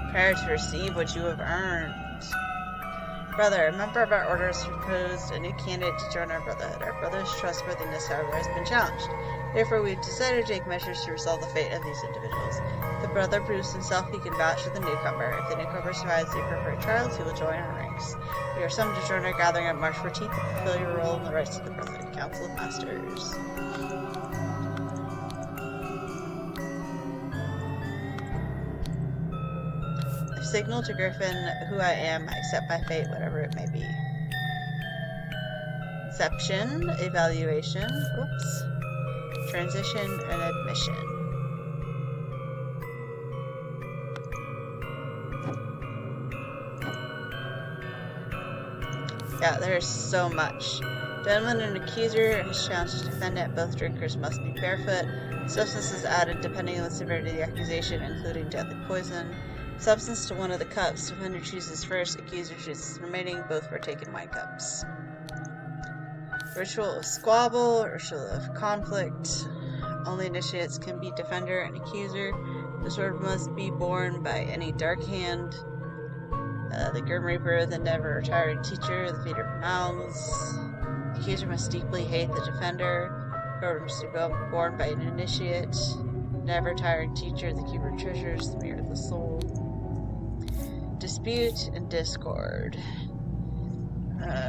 Prepare to receive what you have earned. Brother, a member of our order has proposed a new candidate to join our brotherhood. Our brother's trustworthiness, however, has been challenged. Therefore, we have decided to take measures to resolve the fate of these individuals. If the brother proves himself, he can vouch for the newcomer. If the newcomer survives the appropriate trials, he will join our ranks. You are summoned to join our gathering on March 14th and fulfill your role in the rights of the Brotherhood Council of Masters. Signal to Griffin who I am. I accept my fate, whatever it may be. Inception, evaluation, whoops, transition, and admission. Yeah, there's so much. Gentleman and accuser has challenged defendant. Both drinkers must be barefoot. Substances added depending on the severity of the accusation, including deadly poison. Substance to one of the cups. Defender chooses first, accuser chooses remaining. Both partake in wine cups. Ritual of squabble, ritual of conflict. Only initiates can be defender and accuser. The sword must be borne by any dark hand. The Grim Reaper, the never retiring teacher, the feeder of mouths. The accuser must deeply hate the defender. The sword must be borne by an initiate. Never tiring teacher, the keeper of treasures, the mirror of the soul. Dispute and discord.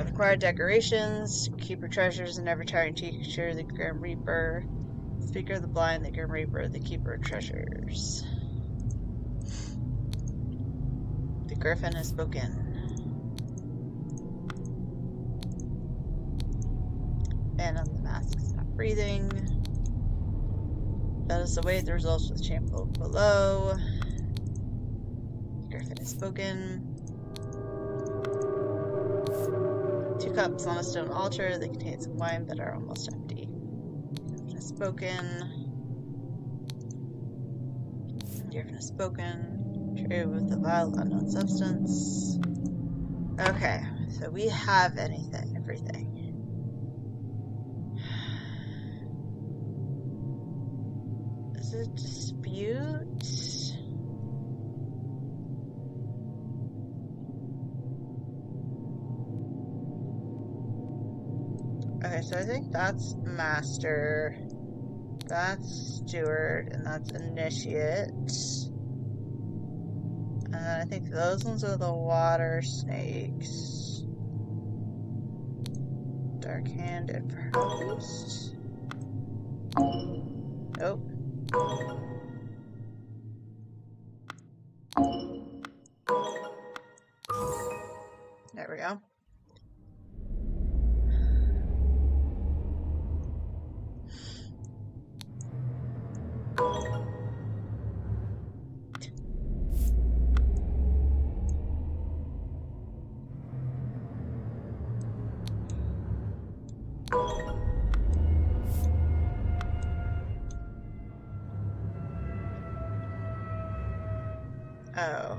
Required decorations, keeper treasures, the never tiring teacher, the Grim Reaper. Speaker of the blind, the Grim Reaper, the keeper of treasures. The Griffin has spoken. And on the mask is not breathing. Let us await the results of the chamber below. The Griffin has spoken. 2 cups on a stone altar. They contain some wine but are almost empty. The Griffin has spoken. The Griffin has spoken. True with a vile unknown substance. Okay, so we have everything. Is it a dispute? Okay, so I think that's Master, that's Steward, and that's Initiate. And I think those ones are the water snakes. Dark Hand and Proust. Nope. There we go. Oh,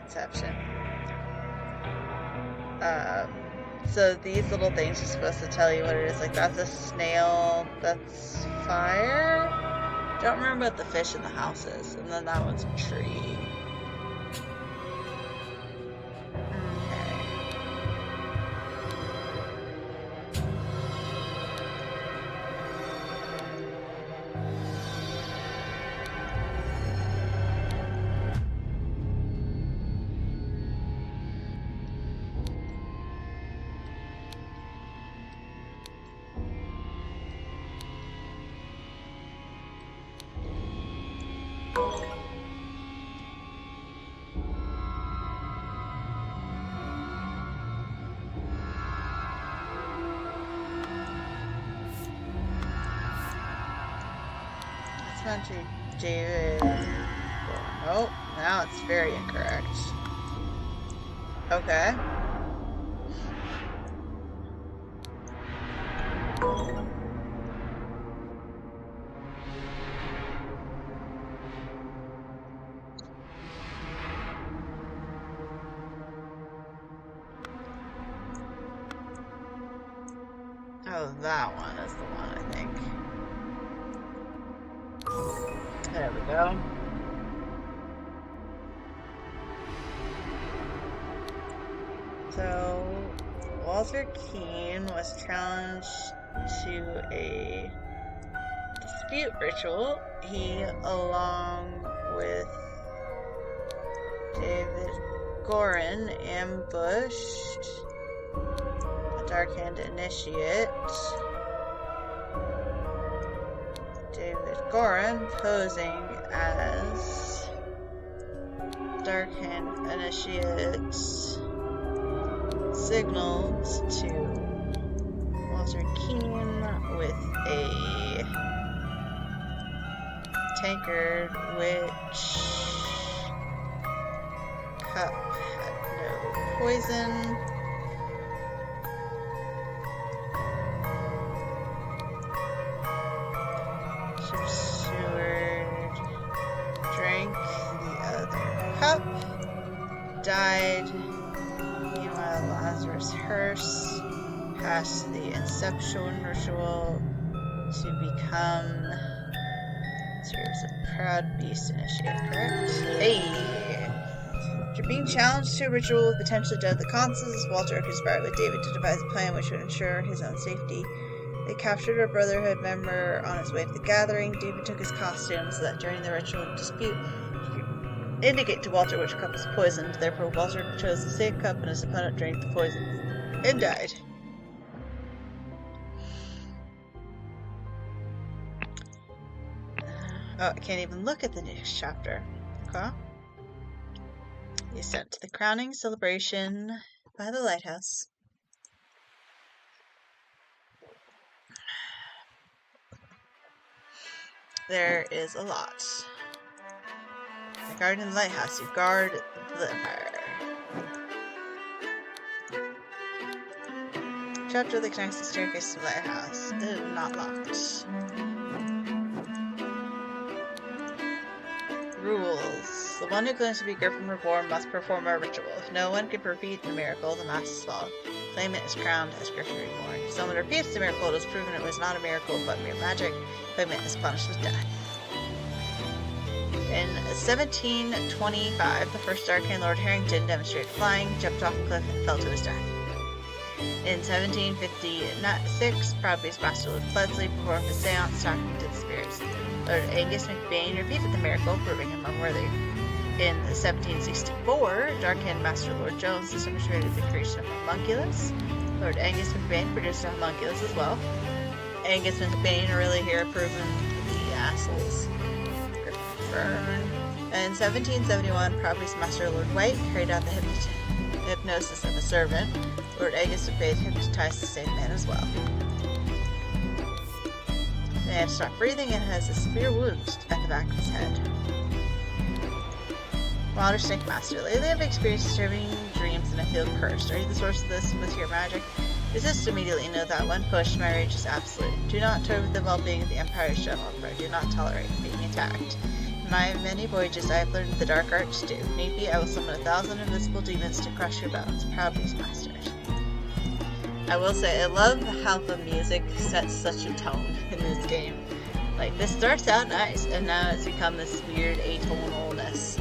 Inception. So these little things are supposed to tell you what it is. Like, that's a snail, that's fire. Don't remember what the fish in the house is. And then that one's a tree. Country David. Oh, now it's very incorrect. Okay. Oh, that one is the one, I think. There we go. So, Walter Keene was challenged to a dispute ritual. He, along with David Gorin, ambushed a Dark-Hand initiate. David Gorin, posing as Dark-Hand initiate, signaled to Walter Keene with a tankard, which cup had no poison. Seward drank the other cup, died. Meanwhile, Lazarus Hearst passed the Inception ritual to become a Proud Beast initiate, correct? Hey! After being challenged to a ritual with potentially deadly consequences, Walter conspired with David to devise a plan which would ensure his own safety. They captured a Brotherhood member on his way to the gathering. David took his costume so that during the ritual dispute, he could indicate to Walter which cup was poisoned. Therefore, Walter chose the same cup and his opponent drank the poison and died. Oh, I can't even look at the next chapter. Okay. The ascent to the crowning celebration by the lighthouse. There is a lot. The garden and the lighthouse. You guard the empire. Chapter that connects the staircase to the lighthouse. Ooh, not locked. Rules. The one who claims to be Griffin Reborn must perform a ritual. If no one can repeat the miracle, the mask is followed. Claimant is crowned as Griffin Reborn. If someone repeats the miracle, it is proven it was not a miracle but mere magic. Claimant is punished with death. In 1725, the first Dark-Hand Lord Harrington demonstrated flying, jumped off a cliff, and fell to his death. In 1756, Proud Beast Master Lord Pledsley performed a seance talking to the spirits. Lord Angus McBain repeated the miracle, proving him unworthy. In 1764, Dark-Hand Master Lord Jones demonstrated the creation of a homunculus. Lord Angus McBain produced a homunculus as well. Angus McBain, really here, proving the assholes. Burn. In 1771, Proud Beast Master Lord White carried out the hypnosis of a servant. Lord Angus McBain hypnotized the same man as well. The man stopped breathing and has a severe wound at the back of his head. Wilder Snake Master. Lately I've experienced disturbing dreams and I feel cursed. Are you the source of this with your magic? Resist immediately. Know that when pushed, my rage is absolute. Do not toy with the well-being of the Empire's general, for I do not tolerate being attacked. In my many voyages, I have learned the dark arts too. If need be, I will summon 1,000 invisible demons to crush your bones. Proud Beastmasters. I will say, I love how the music sets such a tone in this game. Like, this starts out nice, and now it's become this weird atonalness.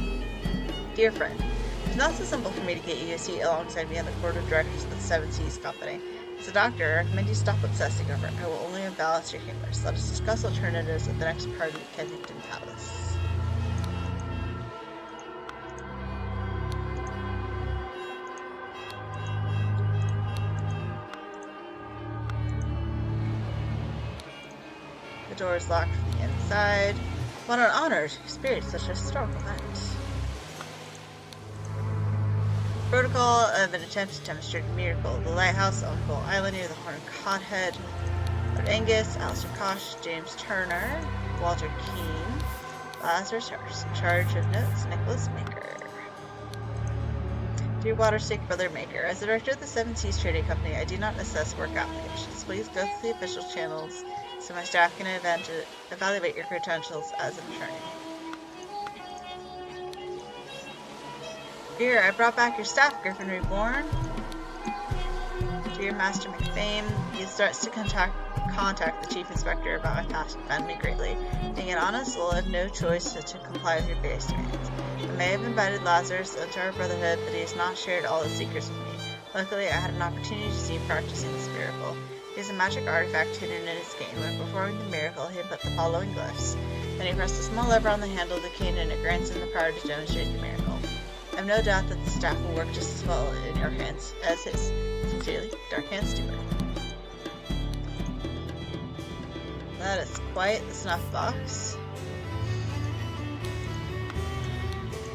Dear friend, it's not so simple for me to get you a seat alongside me on the board of directors of the Seven Seas Company. As a doctor, I recommend you stop obsessing over it. I will only balance your humors. Let us discuss alternatives at the next party at Kensington Palace. The door is locked from the inside. What an honor to experience such a historical event. Protocol of an attempt to demonstrate a miracle. The lighthouse on Bull Island near the Horn Cothead. Lord Angus, Alistair Kosh, James Turner, Walter Keane, Lazarus Hurst. In charge of notes, Nicholas Maker. Dear Waterstick Brother Maker, as the director of the Seven Seas Trading Company, I do not assess work applications. Please go through the official channels so my staff can evaluate your credentials as an attorney. Here, I brought back your staff, Griffin Reborn. Dear Master McBain, he starts to contact the Chief Inspector about my past offend me greatly. Being an honest soul, I have no choice but to comply with your base demands. I may have invited Lazarus into our brotherhood, but he has not shared all his secrets with me. Luckily, I had an opportunity to see him practicing this miracle. He has a magic artifact hidden in his cane. When performing the miracle, he put the following glyphs. Then he pressed a small lever on the handle of the cane, and it grants him the power to demonstrate the miracle. I have no doubt that the staff will work just as well in your hands as his. Sincerely, Darkhand Stewart. That is quite the snuff box.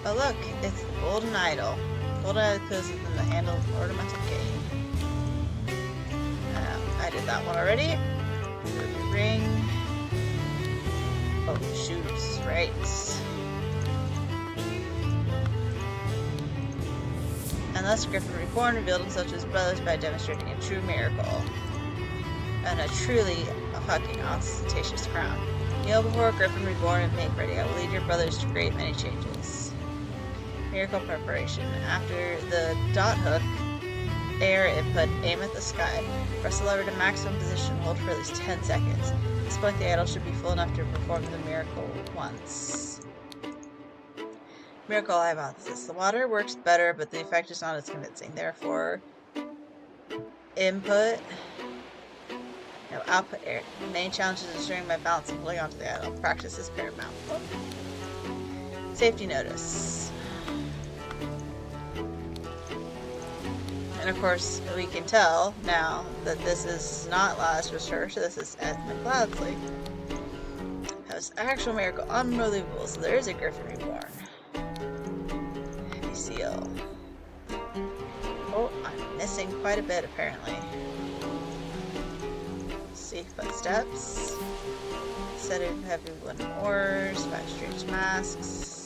Oh look, it's the Golden Idol. Golden Idol goes within the handle of the ornamental cane. I did that one already. Ruby ring. Oh, shoes, right. Unless Griffin Reborn revealed himself to his brothers by demonstrating a true miracle. And a truly fucking ostentatious crown. Kneel before Griffin Reborn and make ready. I will lead your brothers to create many changes. Miracle preparation. After the dot hook, air input, aim at the sky. Press the lever to maximum position, hold for at least 10 seconds. At this point, the idol should be full enough to perform the miracle once. Miracle hypothesis. The water works better, but the effect is not as convincing. Therefore, input, no output air. The main challenge is ensuring my balance and holding onto the idol. Practice is paramount. Safety notice. And of course, we can tell now that this is not Lazarus Hurst, this is Ed McLeodsley. Has actual miracle unbelievable, so there is a Griffin Reborn. Heavy seal. Oh, I'm missing quite a bit apparently. Safe footsteps. Set of heavy wooden oars, 5 strange masks.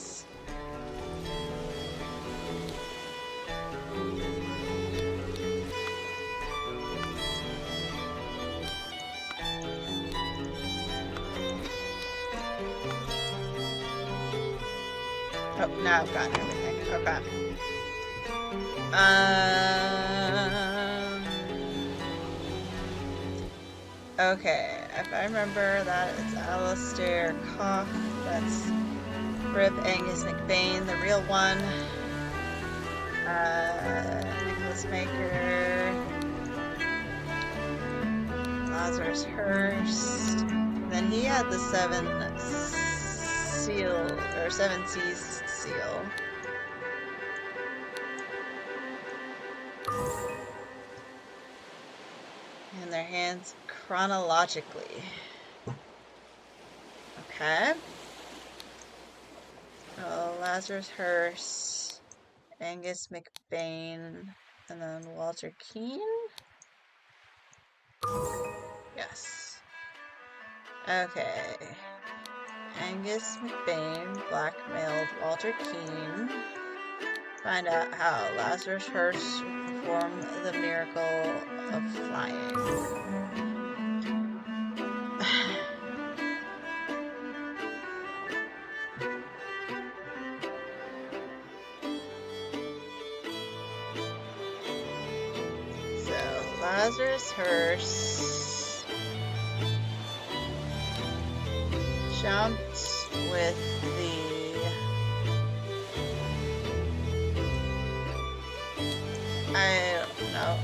Oh, now I've gotten everything. Okay. Okay, if I remember that, it's Alistair Koch, that's Rip Angus McBain, the real one. Nicholas Maker. Lazarus Hurst. Then he had the 7 Seas seal. In their hands chronologically. Okay. Oh, Lazarus Hurst, Angus McBain, and then Walter Keane? Yes. Okay. Angus McBain blackmailed Walter Keane. Find out how Lazarus Hirsch performed the miracle of flying. So, Lazarus Hirsch jumped with I don't know.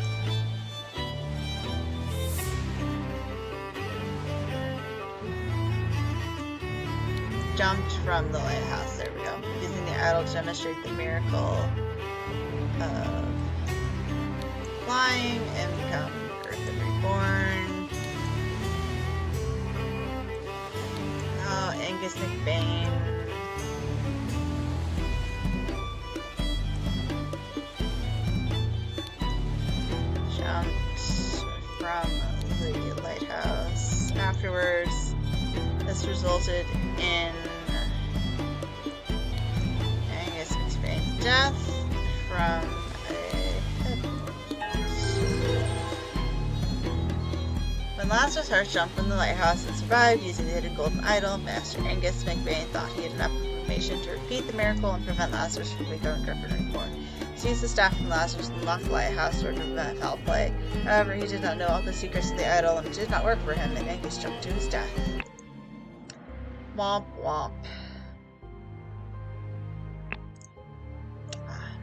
Jumped from the lighthouse, there we go. Using the idol to demonstrate the miracle of flying and become Earth Reborn. Oh, Angus McBain. Jumped from the lighthouse. Afterwards, this resulted in Angus McBain's death from When Lazarus Hirsch jumped from the lighthouse and survived using the hidden golden idol, Master Angus McBain thought he had enough information to repeat the miracle and prevent Lazarus from becoming Griffin Reborn. He seized the staff from Lazarus and locked the lighthouse door to prevent foul play. However, he did not know all the secrets of the idol and it did not work for him, and Angus jumped to his death. Womp womp.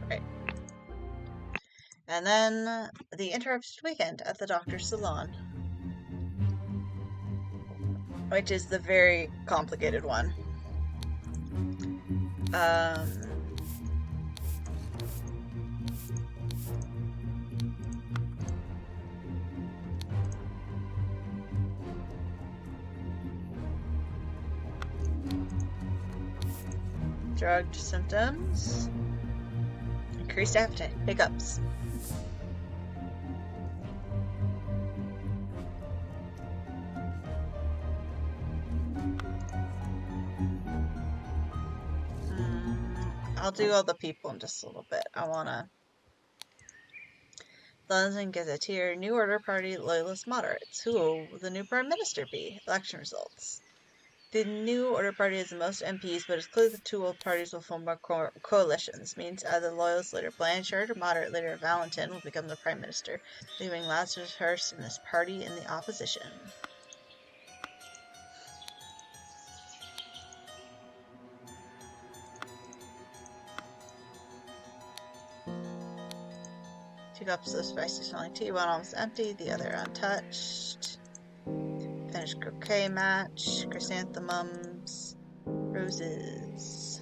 Right. And then the interrupted weekend at the doctor's salon. Which is the very complicated one. Drugged symptoms. Increased appetite. Hiccups. I'll do all the people in just a little bit. I wanna... London Gazetteer, New Order Party, Loyalist Moderates. Who will the new Prime Minister be? Election results. The New Order Party has the most MPs, but it's clear the two old parties will form more coalitions. Means either Loyalist leader Blanchard or Moderate leader Valentin will become the Prime Minister, leaving Lazarus Hirsch and his party in the opposition. Two cups of spicy smelling tea, one almost empty, the other untouched. Finished croquet match, chrysanthemums, roses.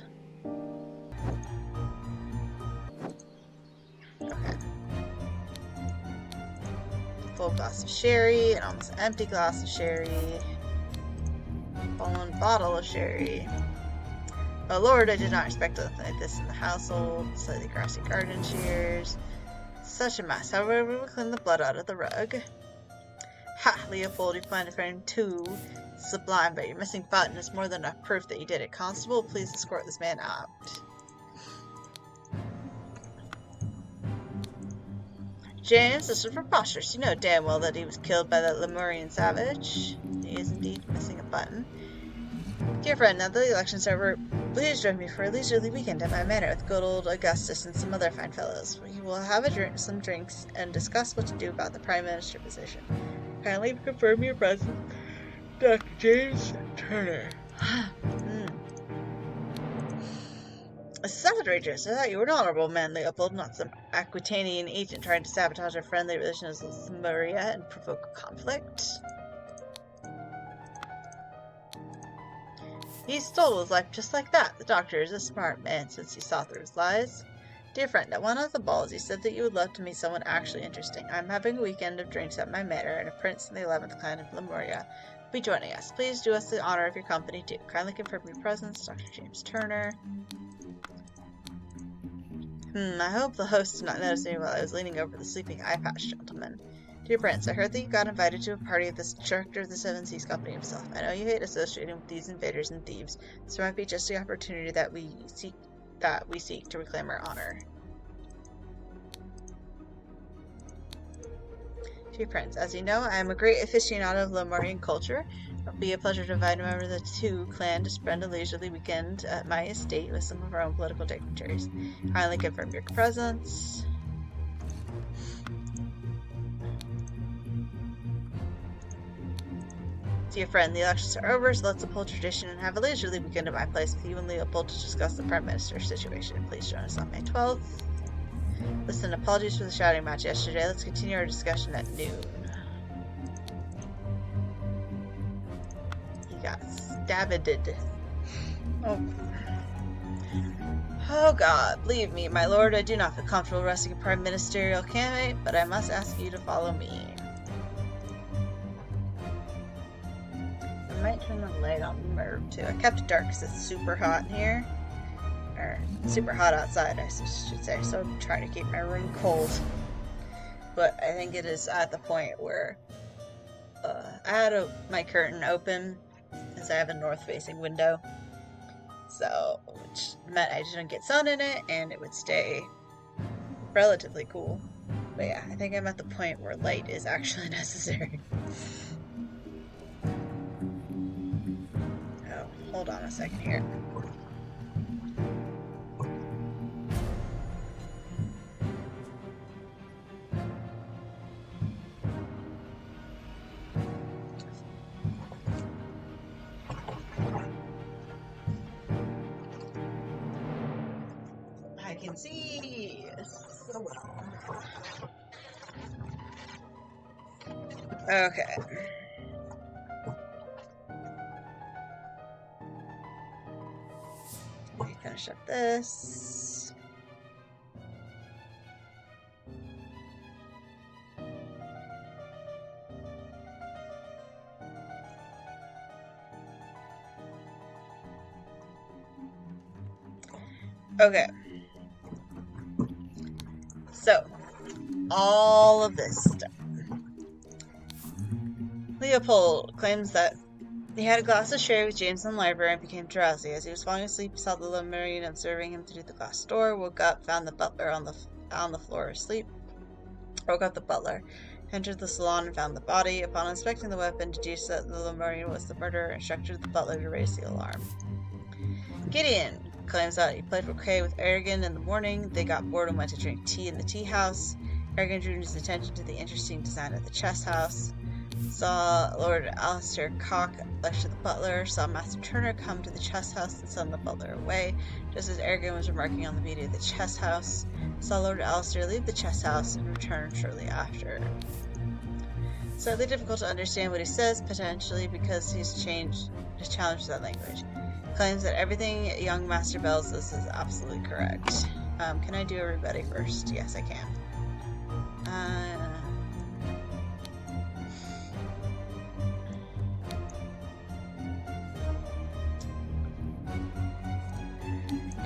Okay. Full glass of sherry, an almost empty glass of sherry, fallen bottle of sherry. Oh Lord, I did not expect anything like this in the household. Slightly grassy garden shears. Such a mess. However, we will clean the blood out of the rug. Ha, Leopold, you plan to frame two. Sublime, but your missing button is more than enough proof that you did it. Constable, please escort this man out. James, this is preposterous. You know damn well that he was killed by that Lemurian savage. He is indeed missing a button. Dear friend, now that the election's over, please join me for a leisurely weekend at my manor with good old Augustus and some other fine fellows. We will have some drinks and discuss what to do about the Prime Minister position. Kindly confirm your presence, Dr. James Turner. This is outrageous. I thought you were an honorable man, Leopold, not some Aquitanian agent trying to sabotage our friendly relations with Maria and provoke conflict. He stole his life just like that. The doctor is a smart man since he saw through his lies. Dear friend, at one of the balls you said that you would love to meet someone actually interesting. I'm having a weekend of drinks at my manor, and a prince in the 11th clan of Lemuria will be joining us. Please do us the honor of your company, too. Kindly confirm your presence, Dr. James Turner. I hope the host did not notice me while I was leaning over the sleeping eye patch gentleman. Dear Prince, I heard that you got invited to a party of this director of the Seven Seas Company himself. I know you hate associating with these invaders and thieves. This might be just the opportunity that we seek to reclaim our honor. To your friends, as you know, I am a great aficionado of Lemurian culture. It will be a pleasure to invite a member of the Two clan to spend a leisurely weekend at my estate with some of our own political dignitaries. Kindly confirm your presence. Dear friend, the elections are over, so let's uphold tradition and have a leisurely weekend at my place with you and Leopold to discuss the Prime Minister's situation. Please join us on May 12th. Listen, apologies for the shouting match yesterday. Let's continue our discussion at noon. He got stabbed. Oh God, believe me, my lord, I do not feel comfortable arresting a prime ministerial candidate, but I must ask you to follow me. I might turn the light on the room too. I kept it dark because it's super hot in here. Or, super hot outside, I should say, so I'm trying to keep my room cold. But I think it is at the point where I had my curtain open because I have a north-facing window. So, which meant I didn't get sun in it, and it would stay relatively cool. But yeah, I think I'm at the point where light is actually necessary. Oh, hold on a second here. I can see so well. Okay. Let me finish up this. Okay. So, all of this stuff. Leopold claims that he had a glass of sherry with James in the library and became drowsy. As he was falling asleep, he saw the Lemurian observing him through the glass door, woke up, found the butler on the floor asleep, woke up the butler, entered the salon and found the body. Upon inspecting the weapon, deduced that the Lemurian was the murderer and instructed the butler to raise the alarm. Gideon claims that he played croquet with Ergen in the morning. They got bored and went to drink tea in the tea house. Ergen drew his attention to the interesting design of the chess house. Saw Lord Alistair Cock lecture the butler, saw Master Turner come to the chess house and send the butler away, just as Ergen was remarking on the beauty of the chess house. Saw Lord Alistair leave the chess house and return shortly after. Slightly difficult to understand what he says, potentially because he's challenged that language. Claims that everything young Master Bell says is absolutely correct. Can I do everybody first? Yes, I can.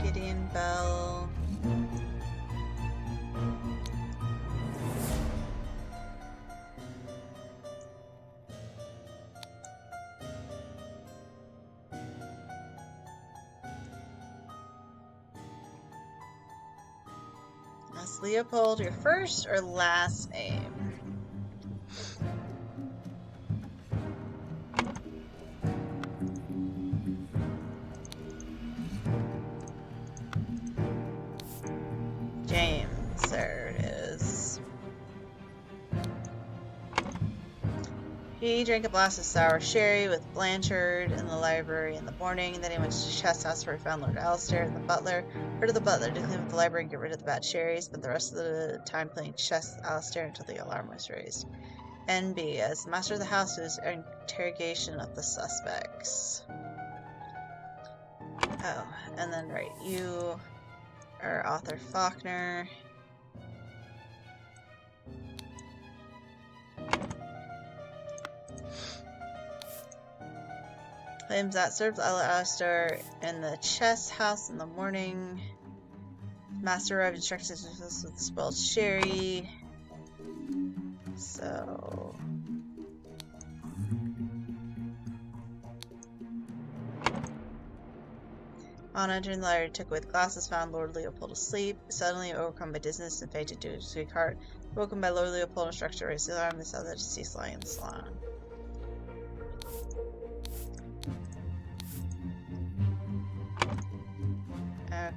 Gideon Bell. That's Leopold, your first or last name? James, there it is. He drank a glass of sour sherry with Blanchard in the library in the morning. Then he went to the chess house where he found Lord Alistair and the butler. Ordered the butler to clean up the library and get rid of the bad sherry. Spent the rest of the time playing chess with Alistair until the alarm was raised. NB, as master of the house, was interrogation of the suspects. Oh, and then right, you are Arthur Faulkner. Claims that served Alistair in the chess house in the morning. Master arrived instructions with the spoiled sherry. So On entering the library, took away the glasses, found Lord Leopold asleep, suddenly overcome by dizziness and fainted to his sweetheart. Woken by Lord Leopold, instructed to raise the alarm, they saw the deceased lying in the salon.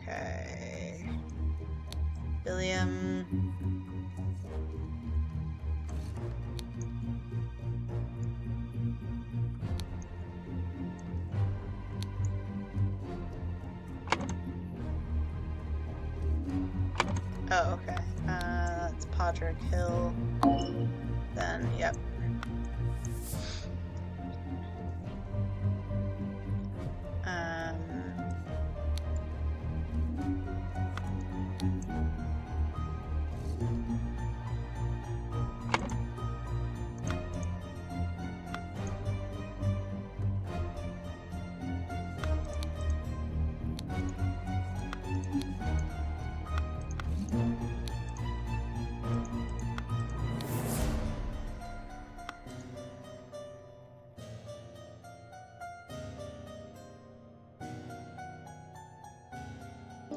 Okay. William. Oh, okay. That's Podrick Hill. Then, yep.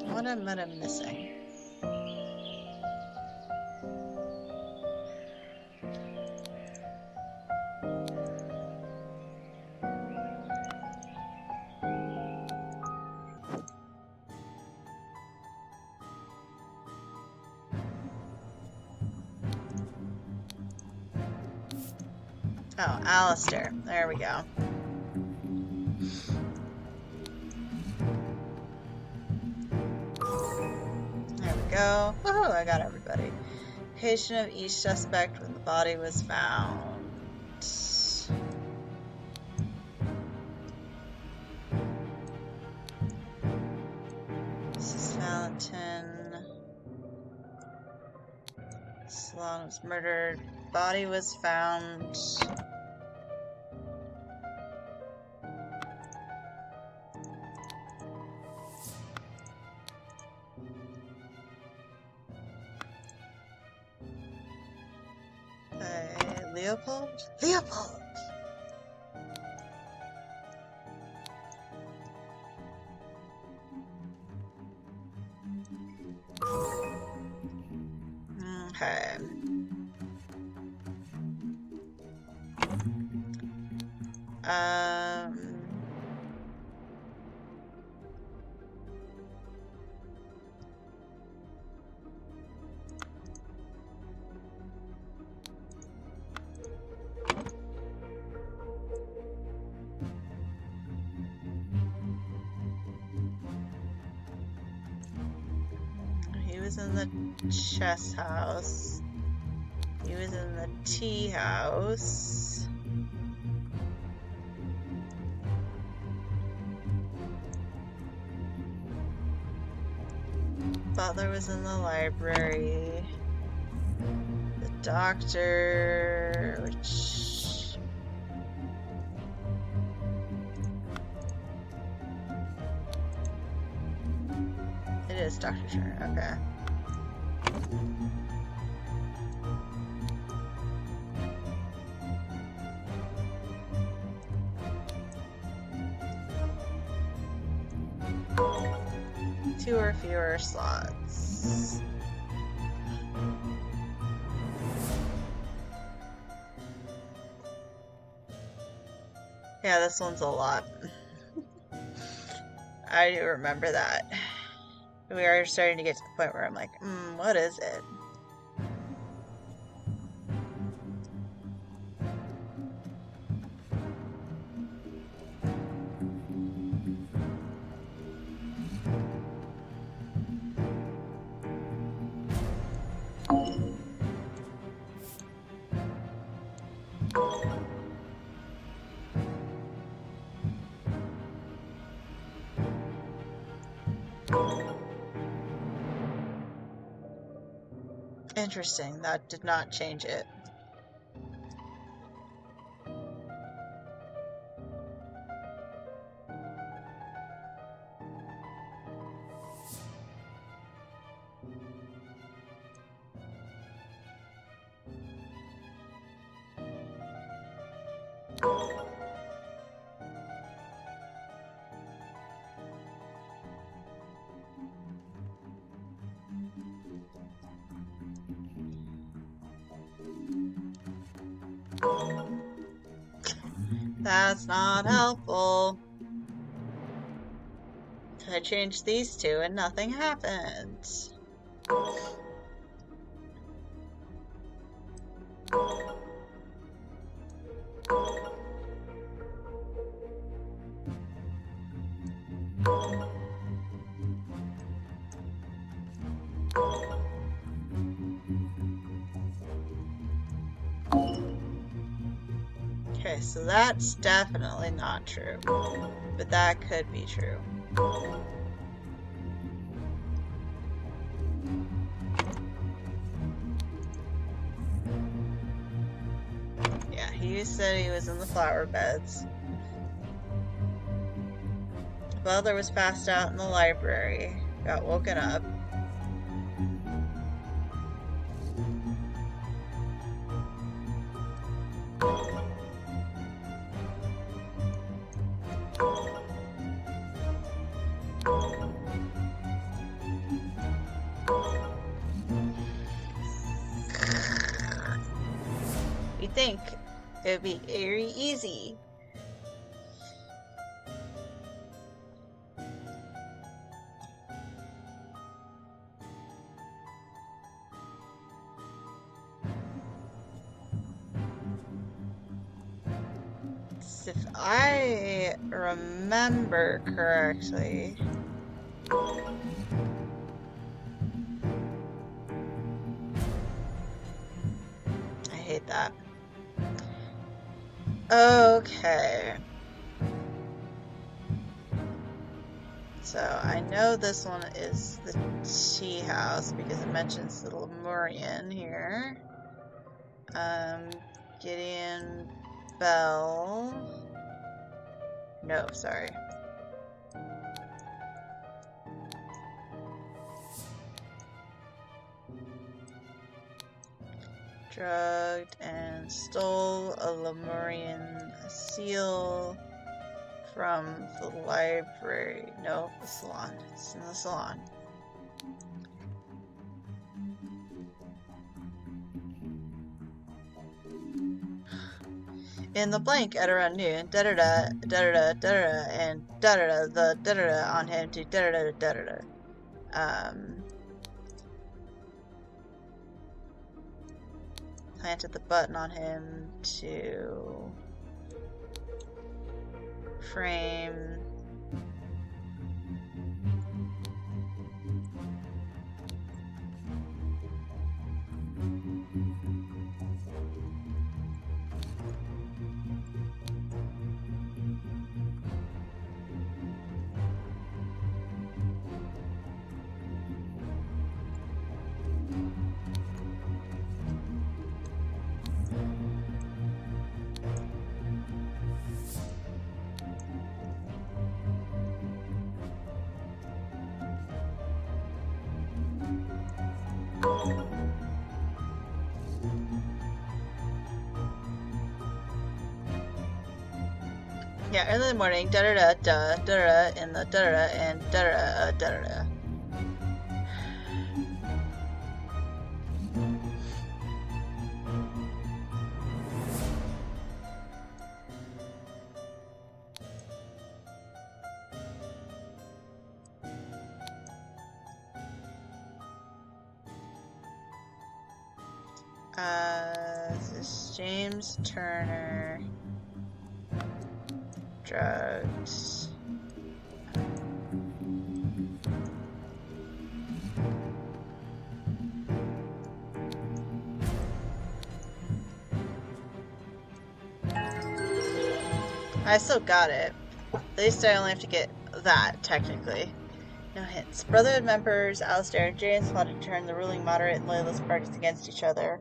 What am I missing? Oh, Alistair. There we go. There we go. Woohoo, I got everybody. Location of each suspect when the body was found. Mrs. Valentin. Salon was murdered. Body was found. Leopold? Leopold! Okay. He was in the chess house. He was in the tea house. Butler was in the library. The doctor, which... It is Dr. Turner, okay. Two or fewer slots. Yeah, this one's a lot. I do remember that. We are starting to get to the point where I'm like, what is it? Interesting, that did not change it. That's not helpful. I changed these two and nothing happens. Okay, so that's definitely not true, but that could be true. Yeah, he said he was in the flower beds. Butler was passed out in the library, got woken up. You'd think it would be very easy. If I remember correctly, I hate that. Okay. So I know this one is the tea house because it mentions the Lemurian here. Gideon Bell. No, sorry. Drugged and stole a Lemurian seal from the library. No, the salon. It's in the salon. In the blank at around noon, da-da-da, da-da-da, da-da-da, and da-da-da, the da-da-da on him to da-da-da, da-da-da. Planted the button on him to frame yeah, early in the morning, da-da-da, da-da-da, in the da-da-da, and da-da-da, da-da-da. This is James Turner. Drugs. I still got it. At least I only have to get that, technically. No hints. Brotherhood members Alistair and James plotted to turn the ruling moderate and loyalist parties against each other.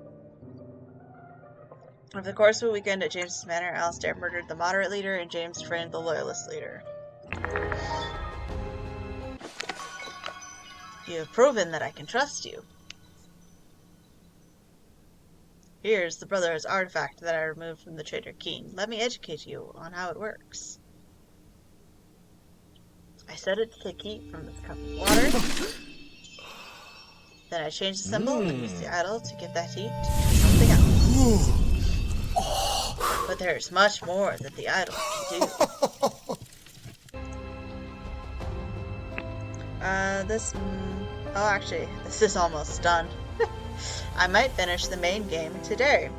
Over the course of a weekend at James's manor, Alistair murdered the moderate leader and James framed the loyalist leader. You have proven that I can trust you. Here's the Brotherhood's artifact that I removed from the traitor Keen. Let me educate you on how it works. I set it to take heat from this cup of water. Then I changed the symbol and used the idol to get that heat to something else. But there is much more that the idol can do. Oh, actually, this is almost done. I might finish the main game today.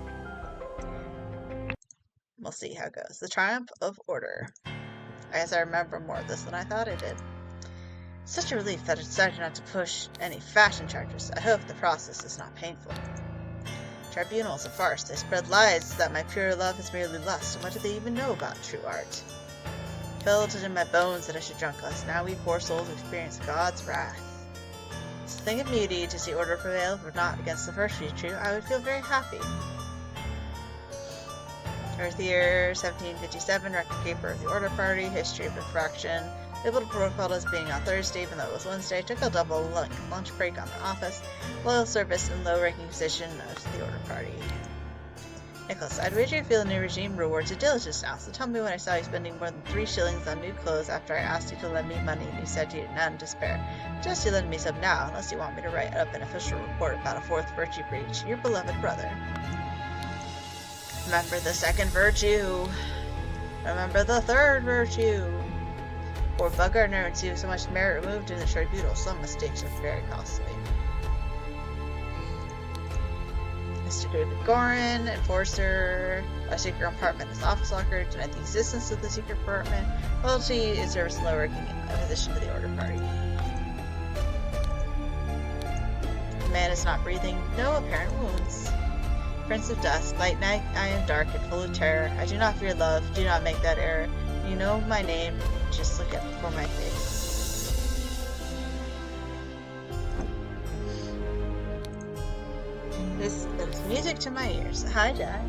We'll see how it goes. The Triumph of Order. I guess I remember more of this than I thought I did. Such a relief that I decided not to push any fashion charges. I hope the process is not painful. Tribunal is a farce. They spread lies that my pure love is merely lust, and what do they even know about true art? Felt it in my bones that I should drunk less. Now we poor souls experience God's wrath. It's a thing of beauty to see order prevail, but not against the first virtue. I would feel very happy. Earth Year 1757, record keeper of the Order Party, history of infraction. Labeled protocol as being on Thursday, even though it was Wednesday. Took a double lunch break on the office. Loyal service and low-ranking position of the Order Party. Nicholas, I'd wager you feel the new regime rewards your diligence now, so tell me when I saw you spending more than 3 shillings on new clothes after I asked you to lend me money and you said you had none to spare. Just you lend me some now, unless you want me to write up an official report about a 4th virtue breach. Your beloved brother. Remember the 2nd virtue. Remember the 3rd virtue. For Bugardner and see so much merit removed in the tribunal, some mistakes are very costly. Mr. David Gorin, enforcer, a secret compartment is office locker, denied the existence of the secret compartment, loyalty is service and low-ranking opposition to the Order Party. The man is not breathing, no apparent wounds. Prince of Dusk, light night, I am dark and full of terror. I do not fear love, do not make that error. You know my name, just look up before my face. This is music to my ears. Hi, Jack.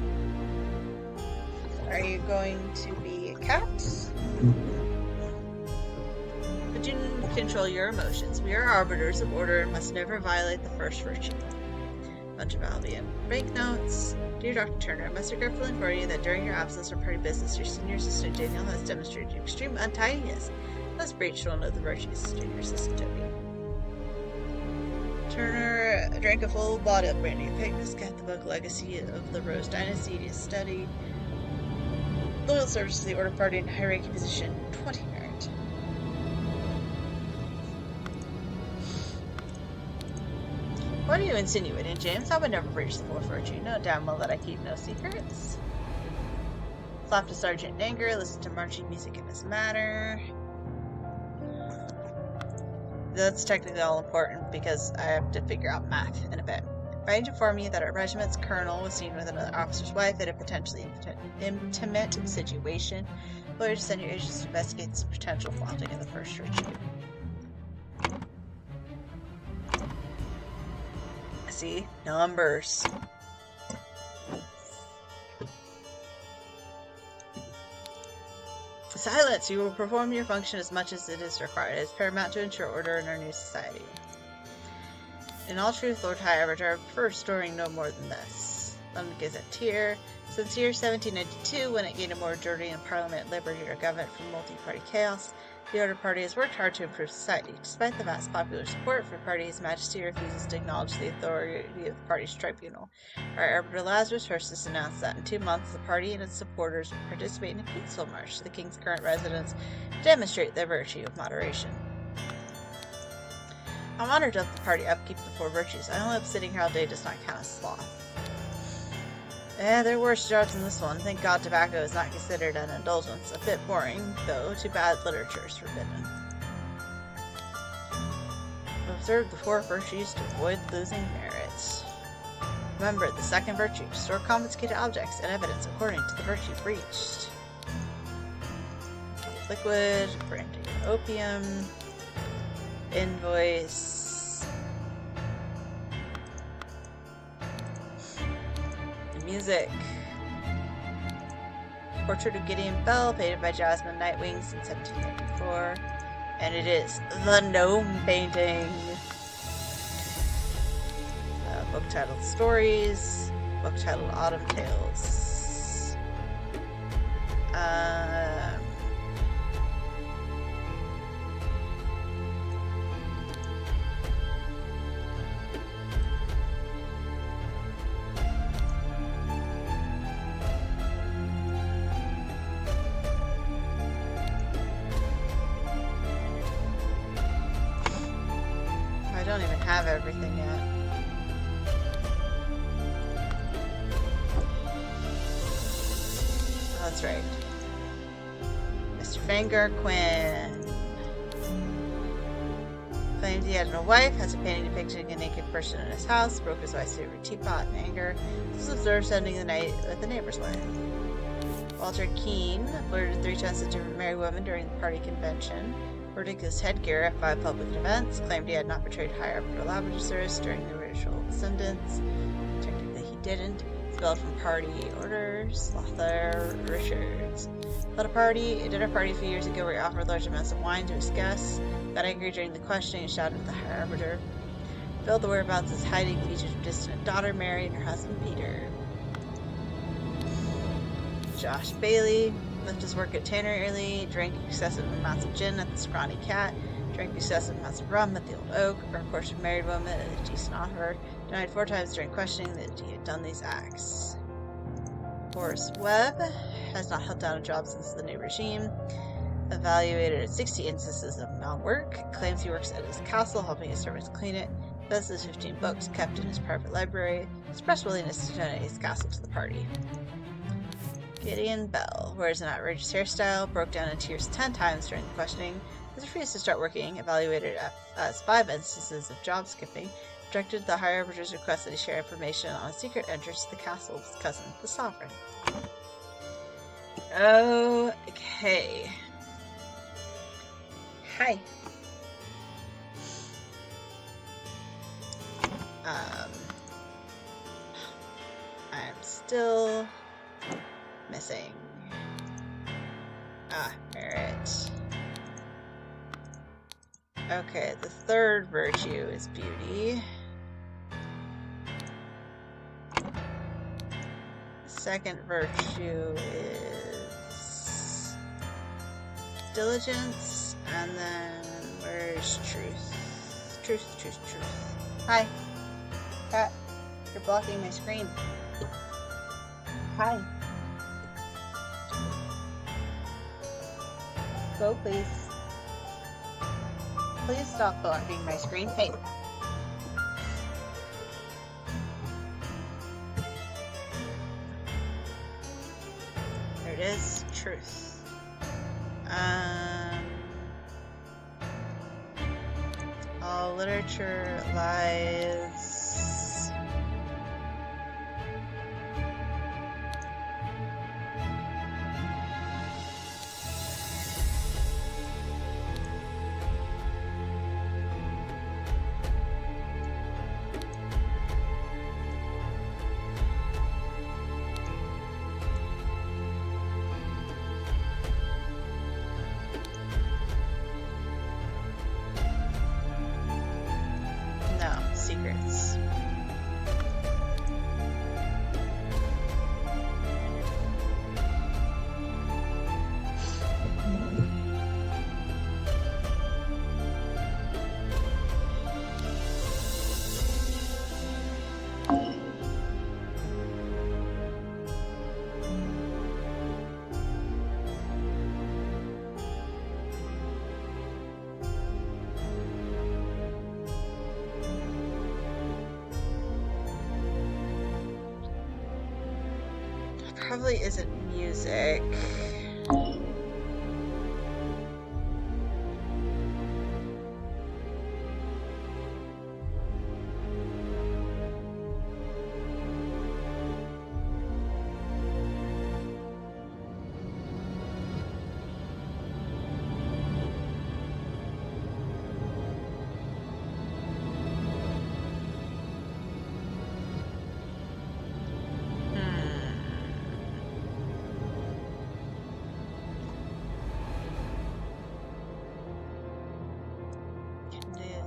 Are you going to be a cat? But you control your emotions. We are arbiters of order and must never violate the first virtue. Bunch of Albion. Banknotes. Dear Dr. Turner, I must regretfully inform you that during your absence from party business, your senior assistant Daniel has demonstrated extreme untidiness. Thus breach will know the virtues of junior assistant Toby. Turner drank a full bottle of brandy. Pegnas got the book Legacy of the Rose Dynasty to study. Loyal service to the Order Party in high-ranking position, 20 merit. What are you insinuating, James? I would never breach the 4th virtue. Know damn well that I keep no secrets. Slapped a sergeant in anger, listen to marching music in this matter. That's technically all important because I have to figure out math in a bit. I need to inform you that our regiment's colonel was seen with another officer's wife in a potentially intimate situation. Lawyers send your agents to investigate this potential flaunting of the first virtue. See? Numbers. Silence! You will perform your function as much as it is required. It is paramount to ensure order in our new society. In all truth, Lord High Arbiter, I prefer storing no more than this. London Gazetteer. Since year 1792, when it gained a majority in Parliament, liberty, or government from multi-party chaos, the Order Party has worked hard to improve society. Despite the vast popular support for the party, His Majesty refuses to acknowledge the authority of the party's tribunal. Our Arbiter Lazarus first has announced that in 2 months, the party and its supporters will participate in a peaceful march to the King's current residence to demonstrate their virtue of moderation. I'm honored to help the party upkeep the 4 virtues. I only hope sitting here all day does not count as sloth. There are worse jobs than this one. Thank God tobacco is not considered an indulgence. A bit boring, though. Too bad literature is forbidden. Observe the 4 virtues to avoid losing merits. Remember, the 2nd virtue. Store confiscated objects and evidence according to the virtue breached. Liquid, brandy, opium, invoice. Music. Portrait of Gideon Bell, painted by Jasmine Nightwings in 1794. And it is the Gnome Painting. Book titled Stories. Book titled Autumn Tales. have everything yet. Oh, that's right. Mr. Vanguard Quinn claims he had no wife, has a painting depicting a naked person in his house, broke his wife's favorite teapot in anger, was observed spending the night with the neighbor's wife. Walter Keane blurted 3 times to different married women during the party convention, ridiculous headgear at 5 public events, claimed he had not betrayed higher up laboratories during the ritual ascendance. Technically he didn't. Expelled from party orders. Lothar Richards held a dinner party a few years ago where he offered large amounts of wine to his guests, got angry during the questioning and shouted at the higher arbiter. Revealed the whereabouts of his hiding distant daughter Mary and her husband Peter. Josh Bailey left his work at Tanner early, drank excessive amounts of gin at the Scrawny Cat, drank excessive amounts of rum at the Old Oak, or of course a married woman at the decent offer, denied 4 times during questioning that he had done these acts. Horace Webb has not held down a job since the new regime, evaluated at 60 instances of non-work, claims he works at his castle helping his servants clean it, possesses 15 books kept in his private library, expressed willingness to donate his castle to the party. Gideon Bell wears an outrageous hairstyle, broke down in tears 10 times during the questioning, has refused to start working, evaluated as 5 instances of job skipping, rejected the higher arbiter's request that he share information on a secret entrance to the castle of his cousin, the Sovereign. Okay. Hi. I'm still missing. Merit. Okay, the 3rd virtue is beauty. The 2nd virtue is diligence, and then where's truth? Truth. Hi. Cat, you're blocking my screen. Hi. Go, please. Please stop blocking my screen. Hey. There it is. Truth. All literature lies. Secrets. Probably isn't music.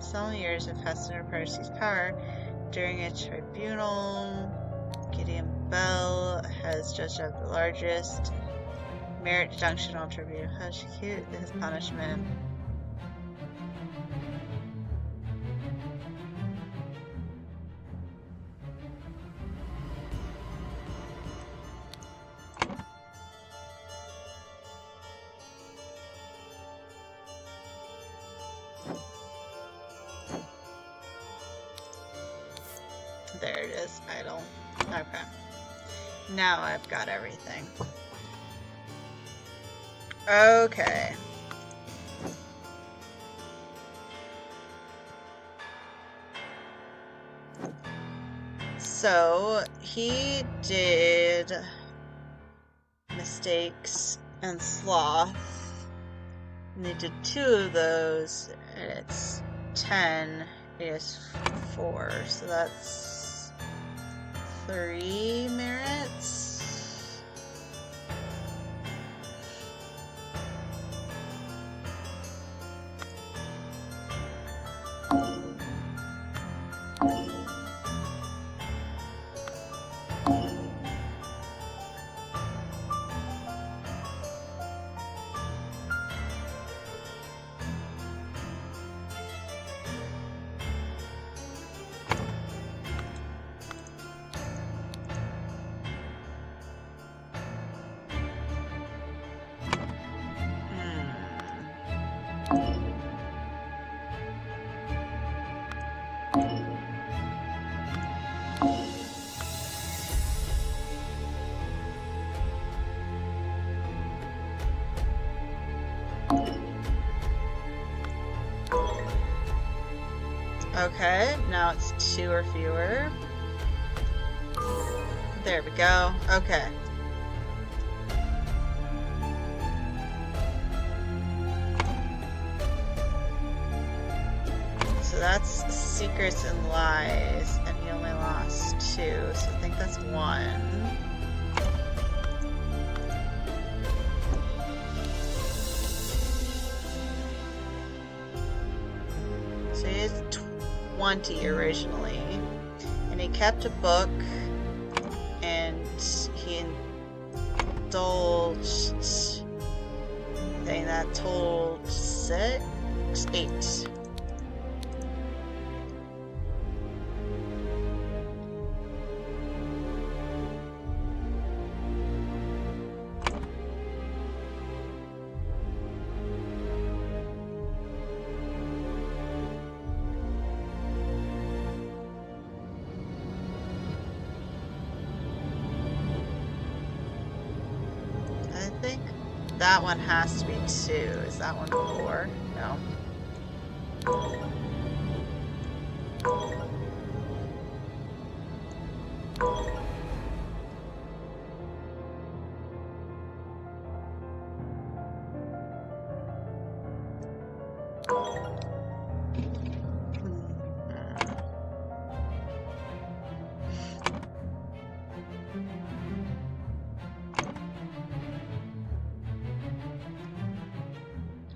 Some years have passed under Percy's power. During a tribunal, Gideon Bell has judged of the largest merit deduction on tribunal. Execute his punishment. There it is, idle. Okay. Now I've got everything. Okay. So, he did mistakes and sloth. And they did 2 of those, and it's 10. It is 4, so that's 3 merits. Okay, now it's 2 or fewer. There we go. Okay. So that's secrets and lies, and he only lost 2, so I think that's 1. So he has 20 originally, and he kept a book, and he indulged, I think that totaled 8. I think that one has to be 2. Is that one 4? No.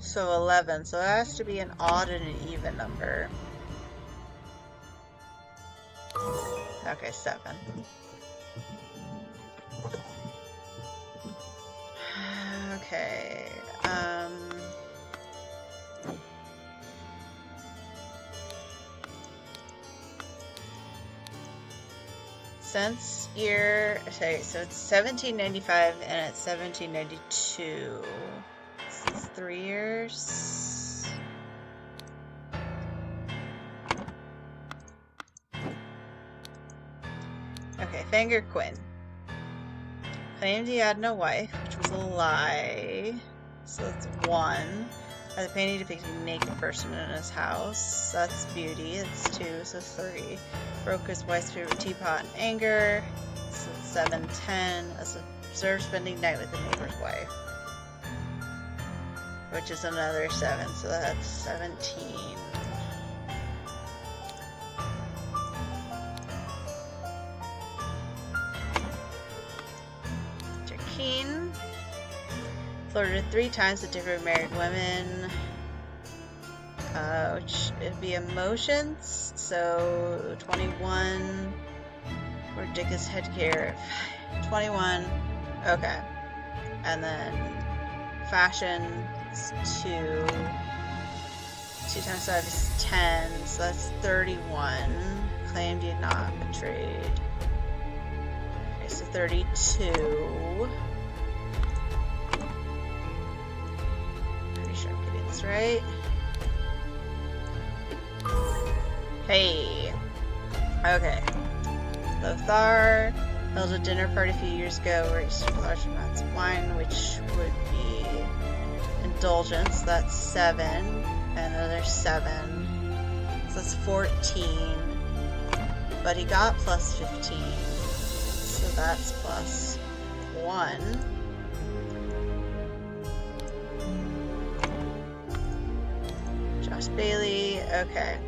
So 11, so it has to be an odd and an even number. Okay, 7. Okay, since you're, okay, so it's 1795 and it's 1792. It's 3 years. Okay, Fangor Quinn claimed he had no wife, which was a lie. So that's 1. Had the painting depicting a naked person in his house. That's beauty. That's 2, so 3. Broke his wife's favorite teapot in anger. So 7, 10. Observed spending night with the neighbor's wife, which is another 7, so that's 17. Jakeen flirted 3 times with different married women, which it'd be emotions, so 21 for Dick's headgear. 21, okay. And then fashion is 2. 2 times 5 is 10, so that's 31. Claimed he had not betrayed. Okay, so 32. Pretty sure I'm getting this right. Hey. Okay. Lothar held a dinner party a few years ago where he served large amounts of wine, which would be indulgence. That's 7, and then there's 7. So that's 14. But he got plus 15. So that's plus 1. Josh Bailey, okay.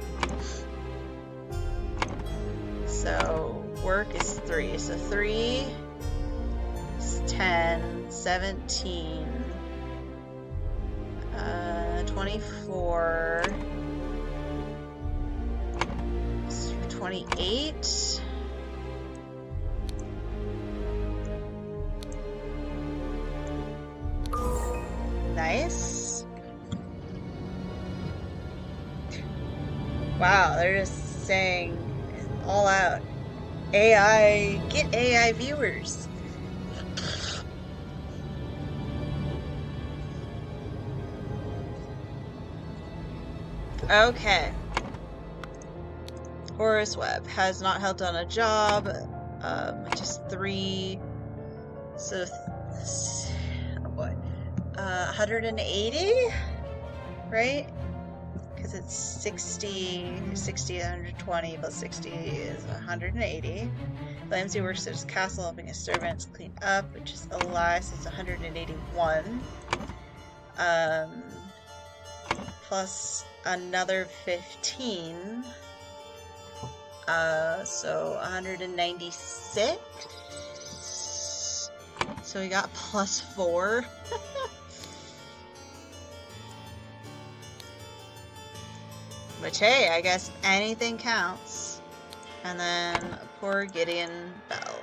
So work is 3. So 3 is 10, 17, 24, 28. Nice. Wow, they're just saying all out. AI, get AI viewers. Okay. Horace Webb has not held down a job, which is 3. So, what? 180, right? Because it's 60, 120 plus 60 is 180. Claims he works at his castle helping his servants clean up, which is a lie, so it's 181. Plus another 15. So 196. So we got plus 4. Which, hey, I guess anything counts. And then poor Gideon Bell.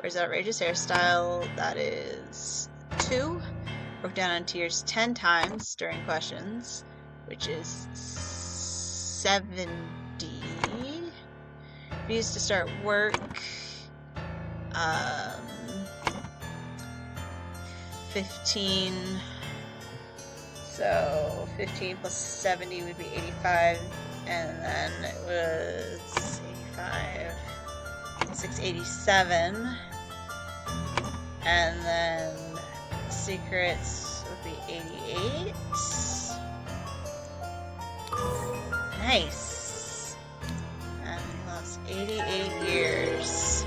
Where's outrageous hairstyle? That is 2. Broke down on tears 10 times during questions, which is 70. Refused to start work. 15. So 15 plus 70 would be 85, and then it was 85, 687, and then secrets would be 88. Nice. And we lost 88 years.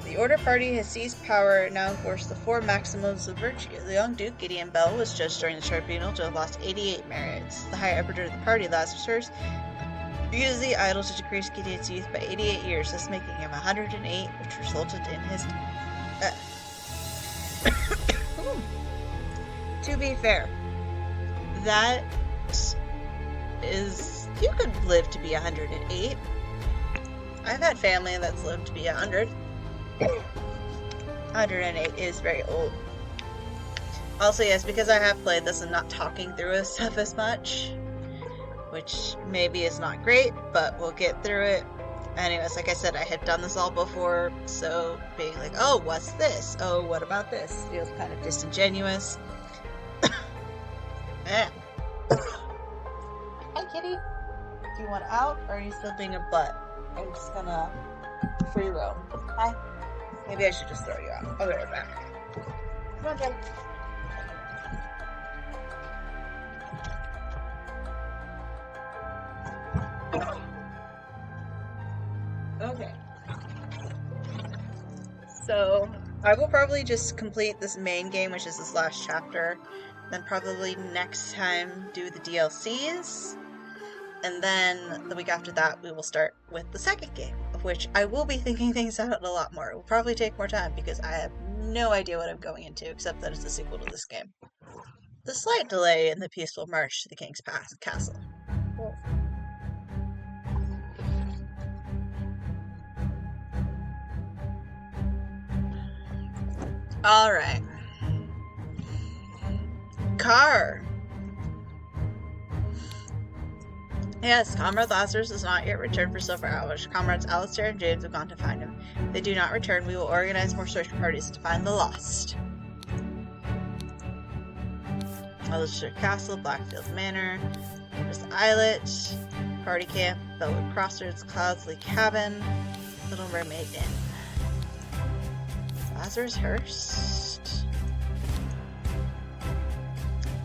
The Order Party has seized power and now enforce the 4 maximums of virtue. The young Duke, Gideon Bell, was judged during the tribunal to have lost 88 merits. The High Arbiter of the party, Lazarus, used the idol to decrease Gideon's youth by 88 years, thus making him 108, which resulted in his To be fair, that is... You could live to be 108. I've had family that's lived to be 100. 108 is very old. Also, yes, because I have played this, I'm not talking through this stuff as much, which maybe is not great, but we'll get through it. Anyways, like I said, I had done this all before, so being like, oh, what's this? Oh, what about this? Feels kind of disingenuous. Hi, kitty. Do you want out, or are you still being a butt? I'm just gonna free roam. Hi. Maybe I should just throw you out. I'll be right back. Come on, Jen. Okay. So, I will probably just complete this main game, which is this last chapter. Then probably next time do the DLCs. And then the week after that, we will start with the second game, of which I will be thinking things out a lot more. It will probably take more time because I have no idea what I'm going into, except that it's a sequel to this game. The slight delay in the peaceful march to the King's Castle. Cool. Alright. Car. Yes, Comrade Lazarus has not yet returned for Silver Hours. Comrades Alistair and James have gone to find him. If they do not return, we will organize more search parties to find the lost. Alistair Castle, Blackfield Manor, Miss Islet, Party Camp, Bellwood Crossroads, Cloudsley Cabin, Little Mermaid Inn. Lazarus Hurst.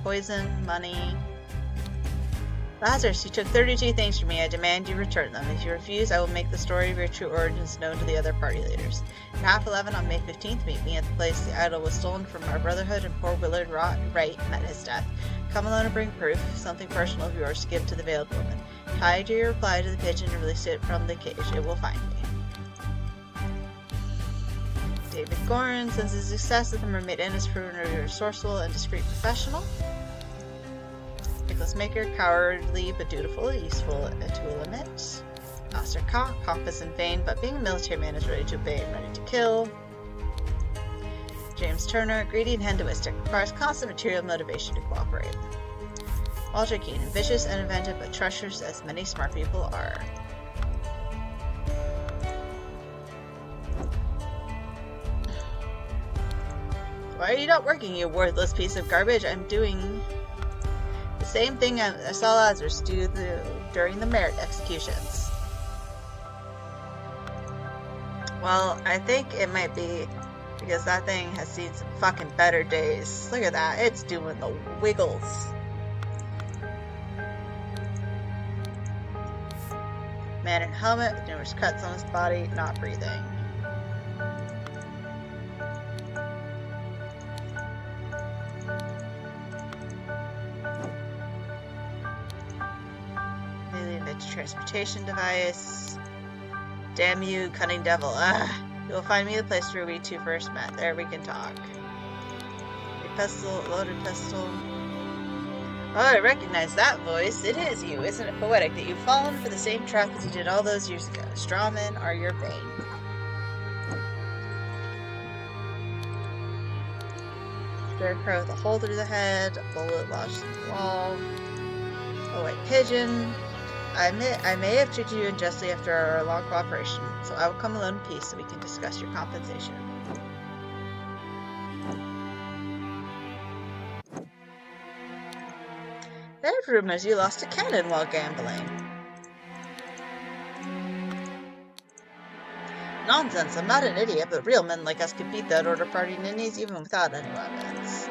Poison, money. Lazarus, you took 32 things from me. I demand you return them. If you refuse, I will make the story of your true origins known to the other party leaders. At 11 on May 15th, meet me at the place the idol was stolen from our brotherhood and poor Willard Wright met his death. Come alone and bring proof, something personal of yours to give to the veiled woman. Tie your reply to the pigeon and release it from the cage. It will find me. David Gorin, since his success at the Mermaid Inn has proven to be a resourceful and discreet professional. Nicholas Maker, cowardly but dutiful, useful to a limit. Alistair Cock, pompous and vain, but being a military man is ready to obey and ready to kill. James Turner, greedy and hedonistic, requires constant material motivation to cooperate. Walter Keenan, vicious and inventive, but treacherous as many smart people are. Why are you not working, you worthless piece of garbage? I'm doing the same thing I saw Lazarus do during the merit executions. Well, I think it might be because that thing has seen some fucking better days. Look at that. It's doing the wiggles. Man in helmet with numerous cuts on his body, not breathing. Transportation device. Damn you, cunning devil. You will find me the place where we two first met. There we can talk. A pistol, loaded pistol. Oh, I recognize that voice. It is you. Isn't it poetic that you've fallen for the same trap as you did all those years ago? Straw men are your bane. Scarecrow with a hole through the head, a bullet lodged in the wall. A white pigeon. I may have treated you unjustly after our long cooperation, so I will come alone in peace so we can discuss your compensation. There are rumors you lost a cannon while gambling. Nonsense, I'm not an idiot, but real men like us could beat that order party ninnies even without any weapons.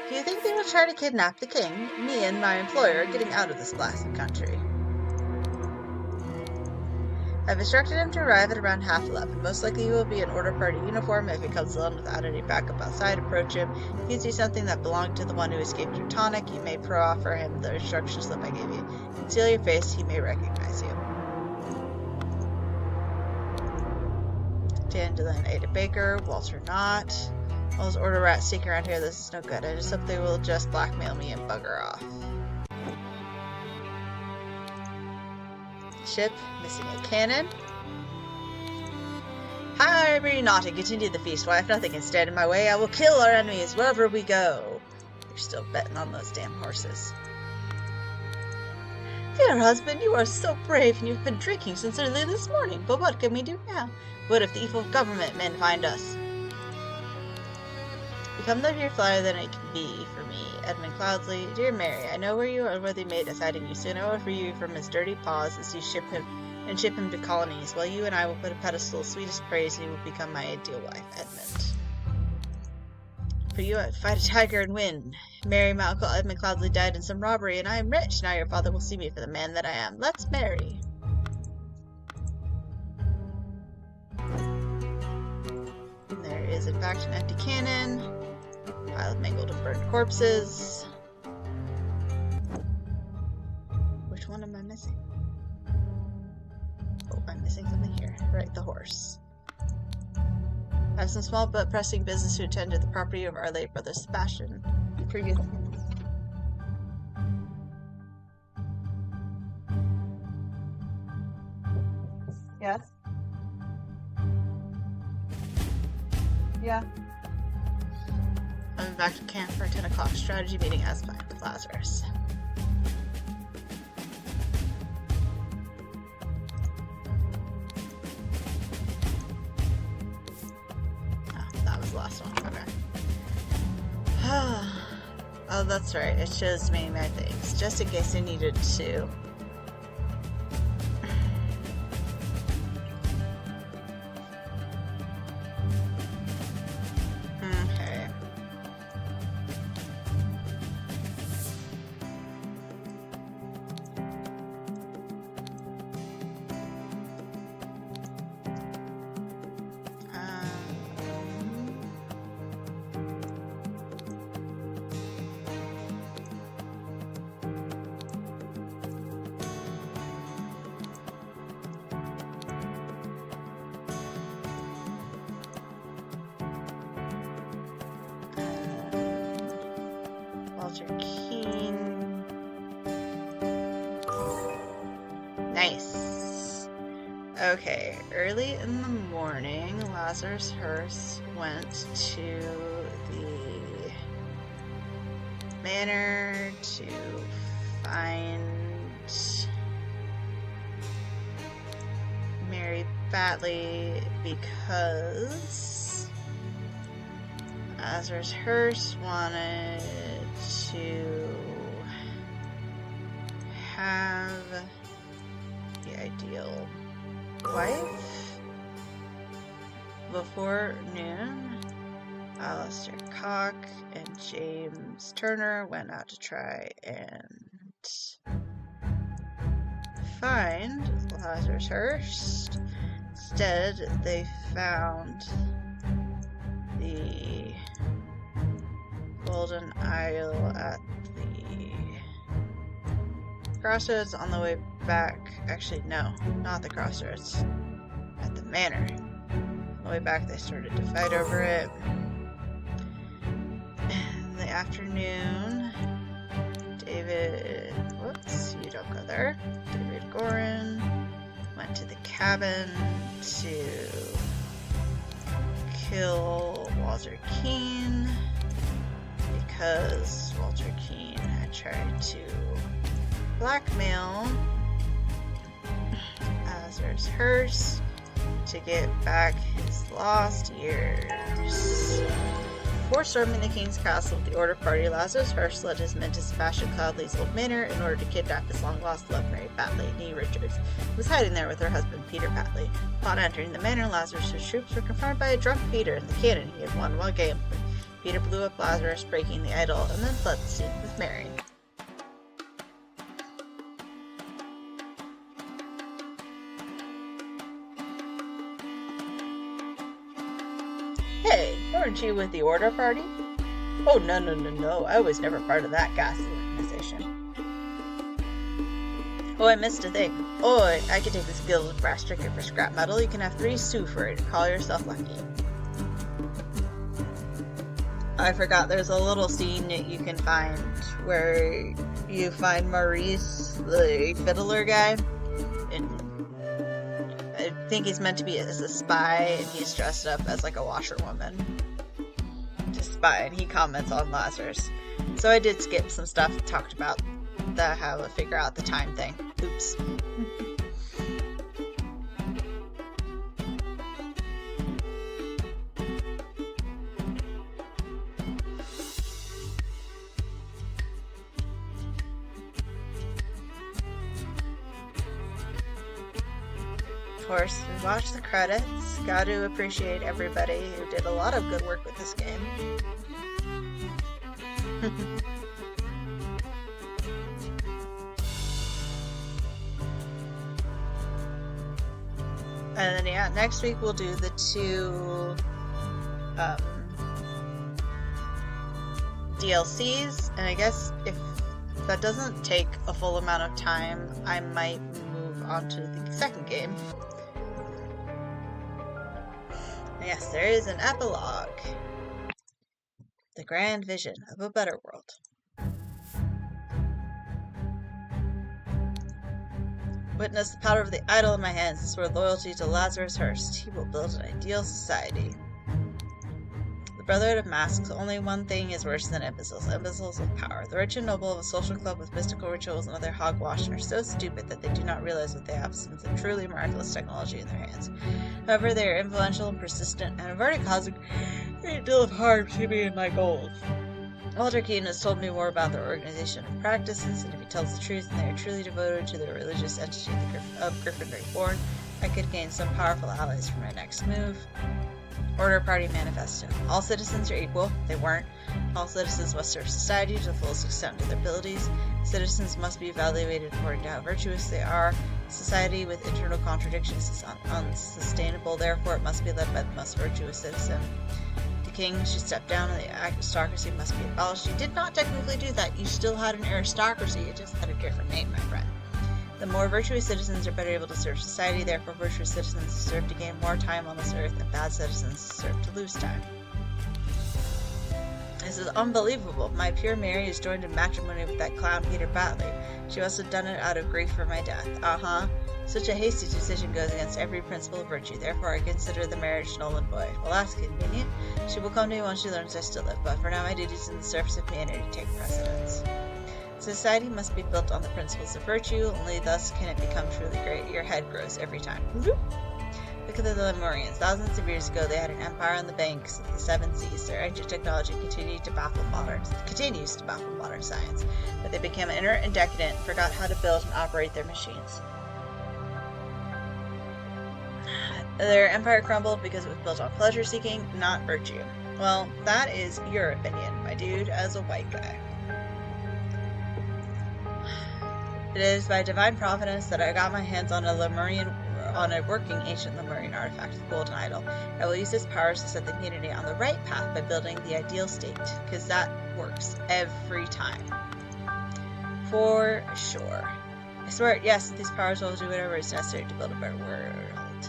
Do you think they will try to kidnap the king? Me and my employer are getting out of this blasted country. I've instructed him to arrive at around 11:30. Most likely he will be in order party uniform. If he comes alone without any backup outside, approach him. If you see something that belonged to the one who escaped your tonic, you may offer him the instruction slip I gave you. Conceal your face, he may recognize you. Dandelion Ada Baker, Walter Knott. All those order rats sneaking around here, this is no good. I just hope they will just blackmail me and bugger off. Ship, missing a cannon. Hurry not and continue the feast, wife. Nothing can stand in my way. I will kill our enemies wherever we go. You're still betting on those damn horses. Dear husband, you are so brave and you've been drinking since early this morning. But what can we do now? What if the evil government men find us? Become the dear flyer than it can be for me, Edmund Cloudsley. Dear Mary, I know where you are, worthy maid is hiding you. Soon I will free you from his dirty paws as you ship him to colonies, while you and I will put a pedestal, sweetest praise, and you will become my ideal wife, Edmund. For you, I'd fight a tiger and win. Mary, my uncle Edmund Cloudsley died in some robbery, and I am rich. Now your father will see me for the man that I am. Let's marry. And there is, in fact, an empty cannon. Pile of mangled and burned corpses. Which one am I missing? Oh, I'm missing something here. Right, the horse. I have some small but pressing business to attend to the property of our late brother Sebastian. Previous. Yes? Yeah. I'm back to camp for a 10 o'clock strategy meeting as planned with Lazarus. Oh, that was the last one. Okay. Oh, that's right. It shows me my things, just in case I needed to. Nice. Okay, early in the morning, Lazarus Hearst went to the manor to find Mary Batley because Lazarus Hearst wanted to have the ideal wife. Before noon, Alistair Cock and James Turner went out to try and find Lazarus Hearst. Instead, they found the Golden Isle at the crossroads on the way back. Actually, no, not the crossroads. At the manor. On the way back, they started to fight over it. In the afternoon, David... Whoops, you don't go there. David Gorin went to the cabin to kill Walter Keane because Walter Keane had tried to blackmail Lazarus Hearst to get back his lost years. Before storming the king's castle with the Order party, Lazarus Hearst led his men to Sebastian Cloudley's old manor in order to kidnap his long-lost love, Mary Batley, née Richards, who was hiding there with her husband, Peter Batley. Upon entering the manor, Lazarus' troops were confronted by a drunk Peter and the cannon he had won while gambling. Peter blew up Lazarus, breaking the idol, and then fled the scene with Mary. Hey, weren't you with the Order party? Oh, no. I was never part of that ghastly organization. Oh, I missed a thing. Oh, I could take this gilded brass trinket for scrap metal. You can have 3 sous for it. Call yourself lucky. I forgot there's a little scene that you can find where you find Maurice, the fiddler guy, and I think he's meant to be as a spy, and he's dressed up as like a washerwoman to spy, and he comments on Lazarus. So I did skip some stuff that talked about how to figure out the time thing. Oops. Of course, we watched the credits. Got to appreciate everybody who did a lot of good work with this game. And then, yeah, next week we'll do the 2 DLCs. And I guess if that doesn't take a full amount of time, I might move on to the second game. Yes, there is an epilogue. The grand vision of a better world. Witness the power of the idol in my hands. This word loyalty to Lazarus Hearst. He will build an ideal society. The Brotherhood of Masks. Only one thing is worse than imbeciles. Imbeciles with power. The rich and noble of a social club with mystical rituals and other hogwash are so stupid that they do not realize what they have some truly miraculous technology in their hands. However, they are influential and persistent and have already caused a great deal of harm to me and my goals. Walter Keane has told me more about their organization and practices, and if he tells the truth and they are truly devoted to their religious entity of Gryffindor Reborn, I could gain some powerful allies for my next move. Order Party Manifesto. All citizens are equal. They weren't. All citizens must serve society to the fullest extent of their abilities. Citizens must be evaluated according to how virtuous they are. Society with internal contradictions is unsustainable, therefore it must be led by the most virtuous citizen. The king should step down and the aristocracy must be abolished. You did not technically do that. You still had an aristocracy. You just had a different name, my friend. The more virtuous citizens are better able to serve society, therefore virtuous citizens deserve to gain more time on this earth, and bad citizens deserve to lose time. This is unbelievable. My pure Mary has joined in matrimony with that clown Peter Batley. She must have done it out of grief for my death. Uh-huh. Such a hasty decision goes against every principle of virtue. Therefore, I consider the marriage null and void. Well, that's convenient. She will come to me once she learns I still live, but for now my duties in the service of humanity take precedence. Society must be built on the principles of virtue. Only thus can it become truly great. Your head grows every time. Look at the Lemurians. Thousands of years ago, they had an empire on the banks of the seven seas. Their ancient technology continues to baffle modern science, but they became inert and decadent and forgot how to build and operate their machines. Their empire crumbled because it was built on pleasure-seeking, not virtue. Well, that is your opinion, my dude, as a white guy. It is by divine providence that I got my hands on a working ancient Lemurian artifact, the Golden Idol. I will use its powers to set the community on the right path by building the ideal state, because that works every time. For sure. I swear it, yes, these powers will do whatever is necessary to build a better world.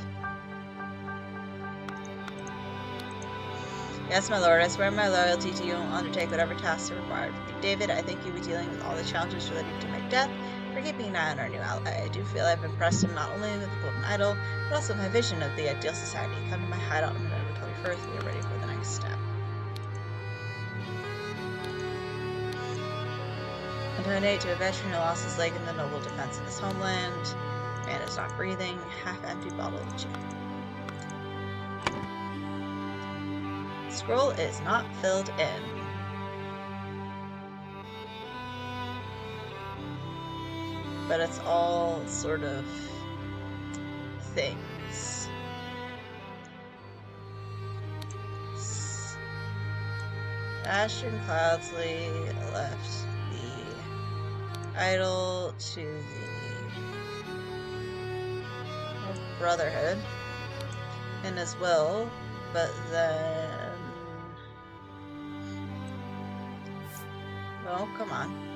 Yes, my lord, I swear my loyalty to you and will undertake whatever tasks are required from me. David, I think you'll be dealing with all the challenges relating to my death. For keeping an eye on our new ally, I do feel I've impressed him not only with the Golden Idol, but also my vision of the ideal society. Come to my hideout on November 21st. We are ready for the next step. I donate to a veteran who lost his leg in the noble defense of his homeland. Man is not breathing. Half-empty bottle of gin. Scroll is not filled in. But it's all sort of things. Ashton Cloudsley left the idol to the Brotherhood in his will, but then... Oh, come on.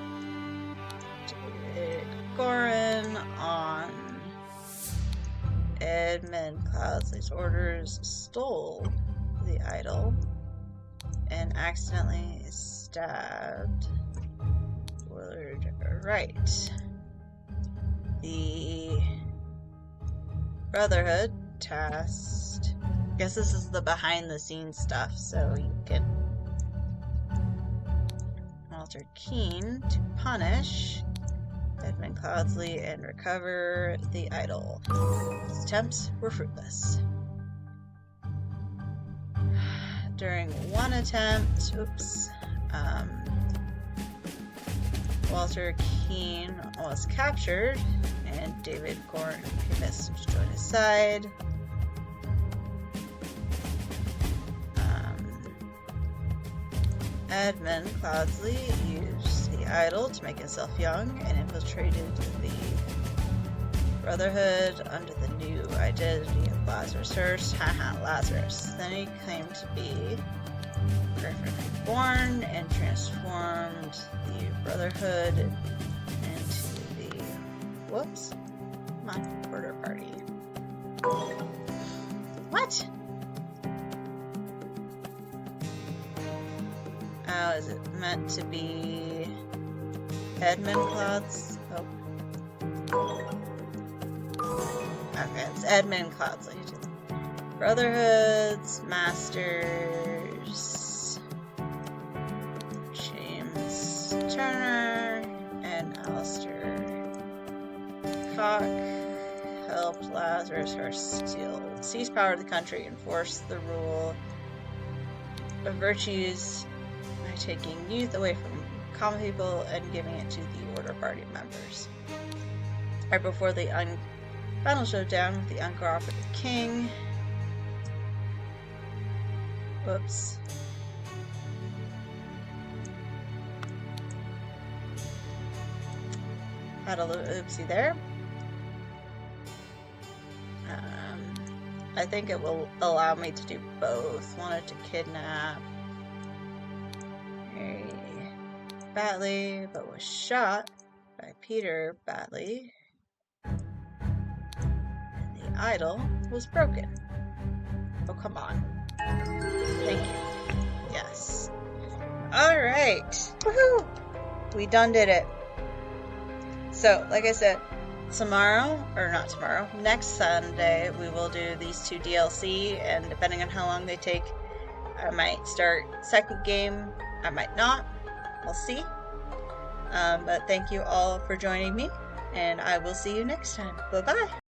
Goran on Edmund Cloudsley's orders stole the idol and accidentally stabbed Willard Wright. The Brotherhood tasked... I guess this is the behind the scenes stuff, so you can Walter Keane to punish Edmund Cloudsley and recover the idol. His attempts were fruitless. During one attempt, Walter Keane was captured, and David Goran convinced him to join his side. Edmund Cloudsley used the idol to make himself young and infiltrated the Brotherhood under the new identity of Lazarus Hearst. Haha, Lazarus. Then he claimed to be Griffin Reborn and transformed the Brotherhood into the... Whoops. Come on, Order Party. What? Is it meant to be Edmund Clouds? Oh. Okay, it's Edmund Cloudsley. Brotherhoods, Masters, James Turner, and Alistair Cock helped Lazarus Hearst seize power of the country and force the rule of virtues by taking youth away from common people and giving it to the Order Party members. Right before the final showdown with the uncooperative king. Whoops. Had a little oopsie there. I think it will allow me to do both. Wanted to kidnap Mary Batley, but was shot by Peter Batley. And the idol was broken. Oh, come on. Thank you. Yes. Alright. Woohoo! We done did it. So, like I said, next Sunday, we will do these 2 DLC, and depending on how long they take, I might start second game, I might not. We'll see. But thank you all for joining me, and I will see you next time. Bye-bye.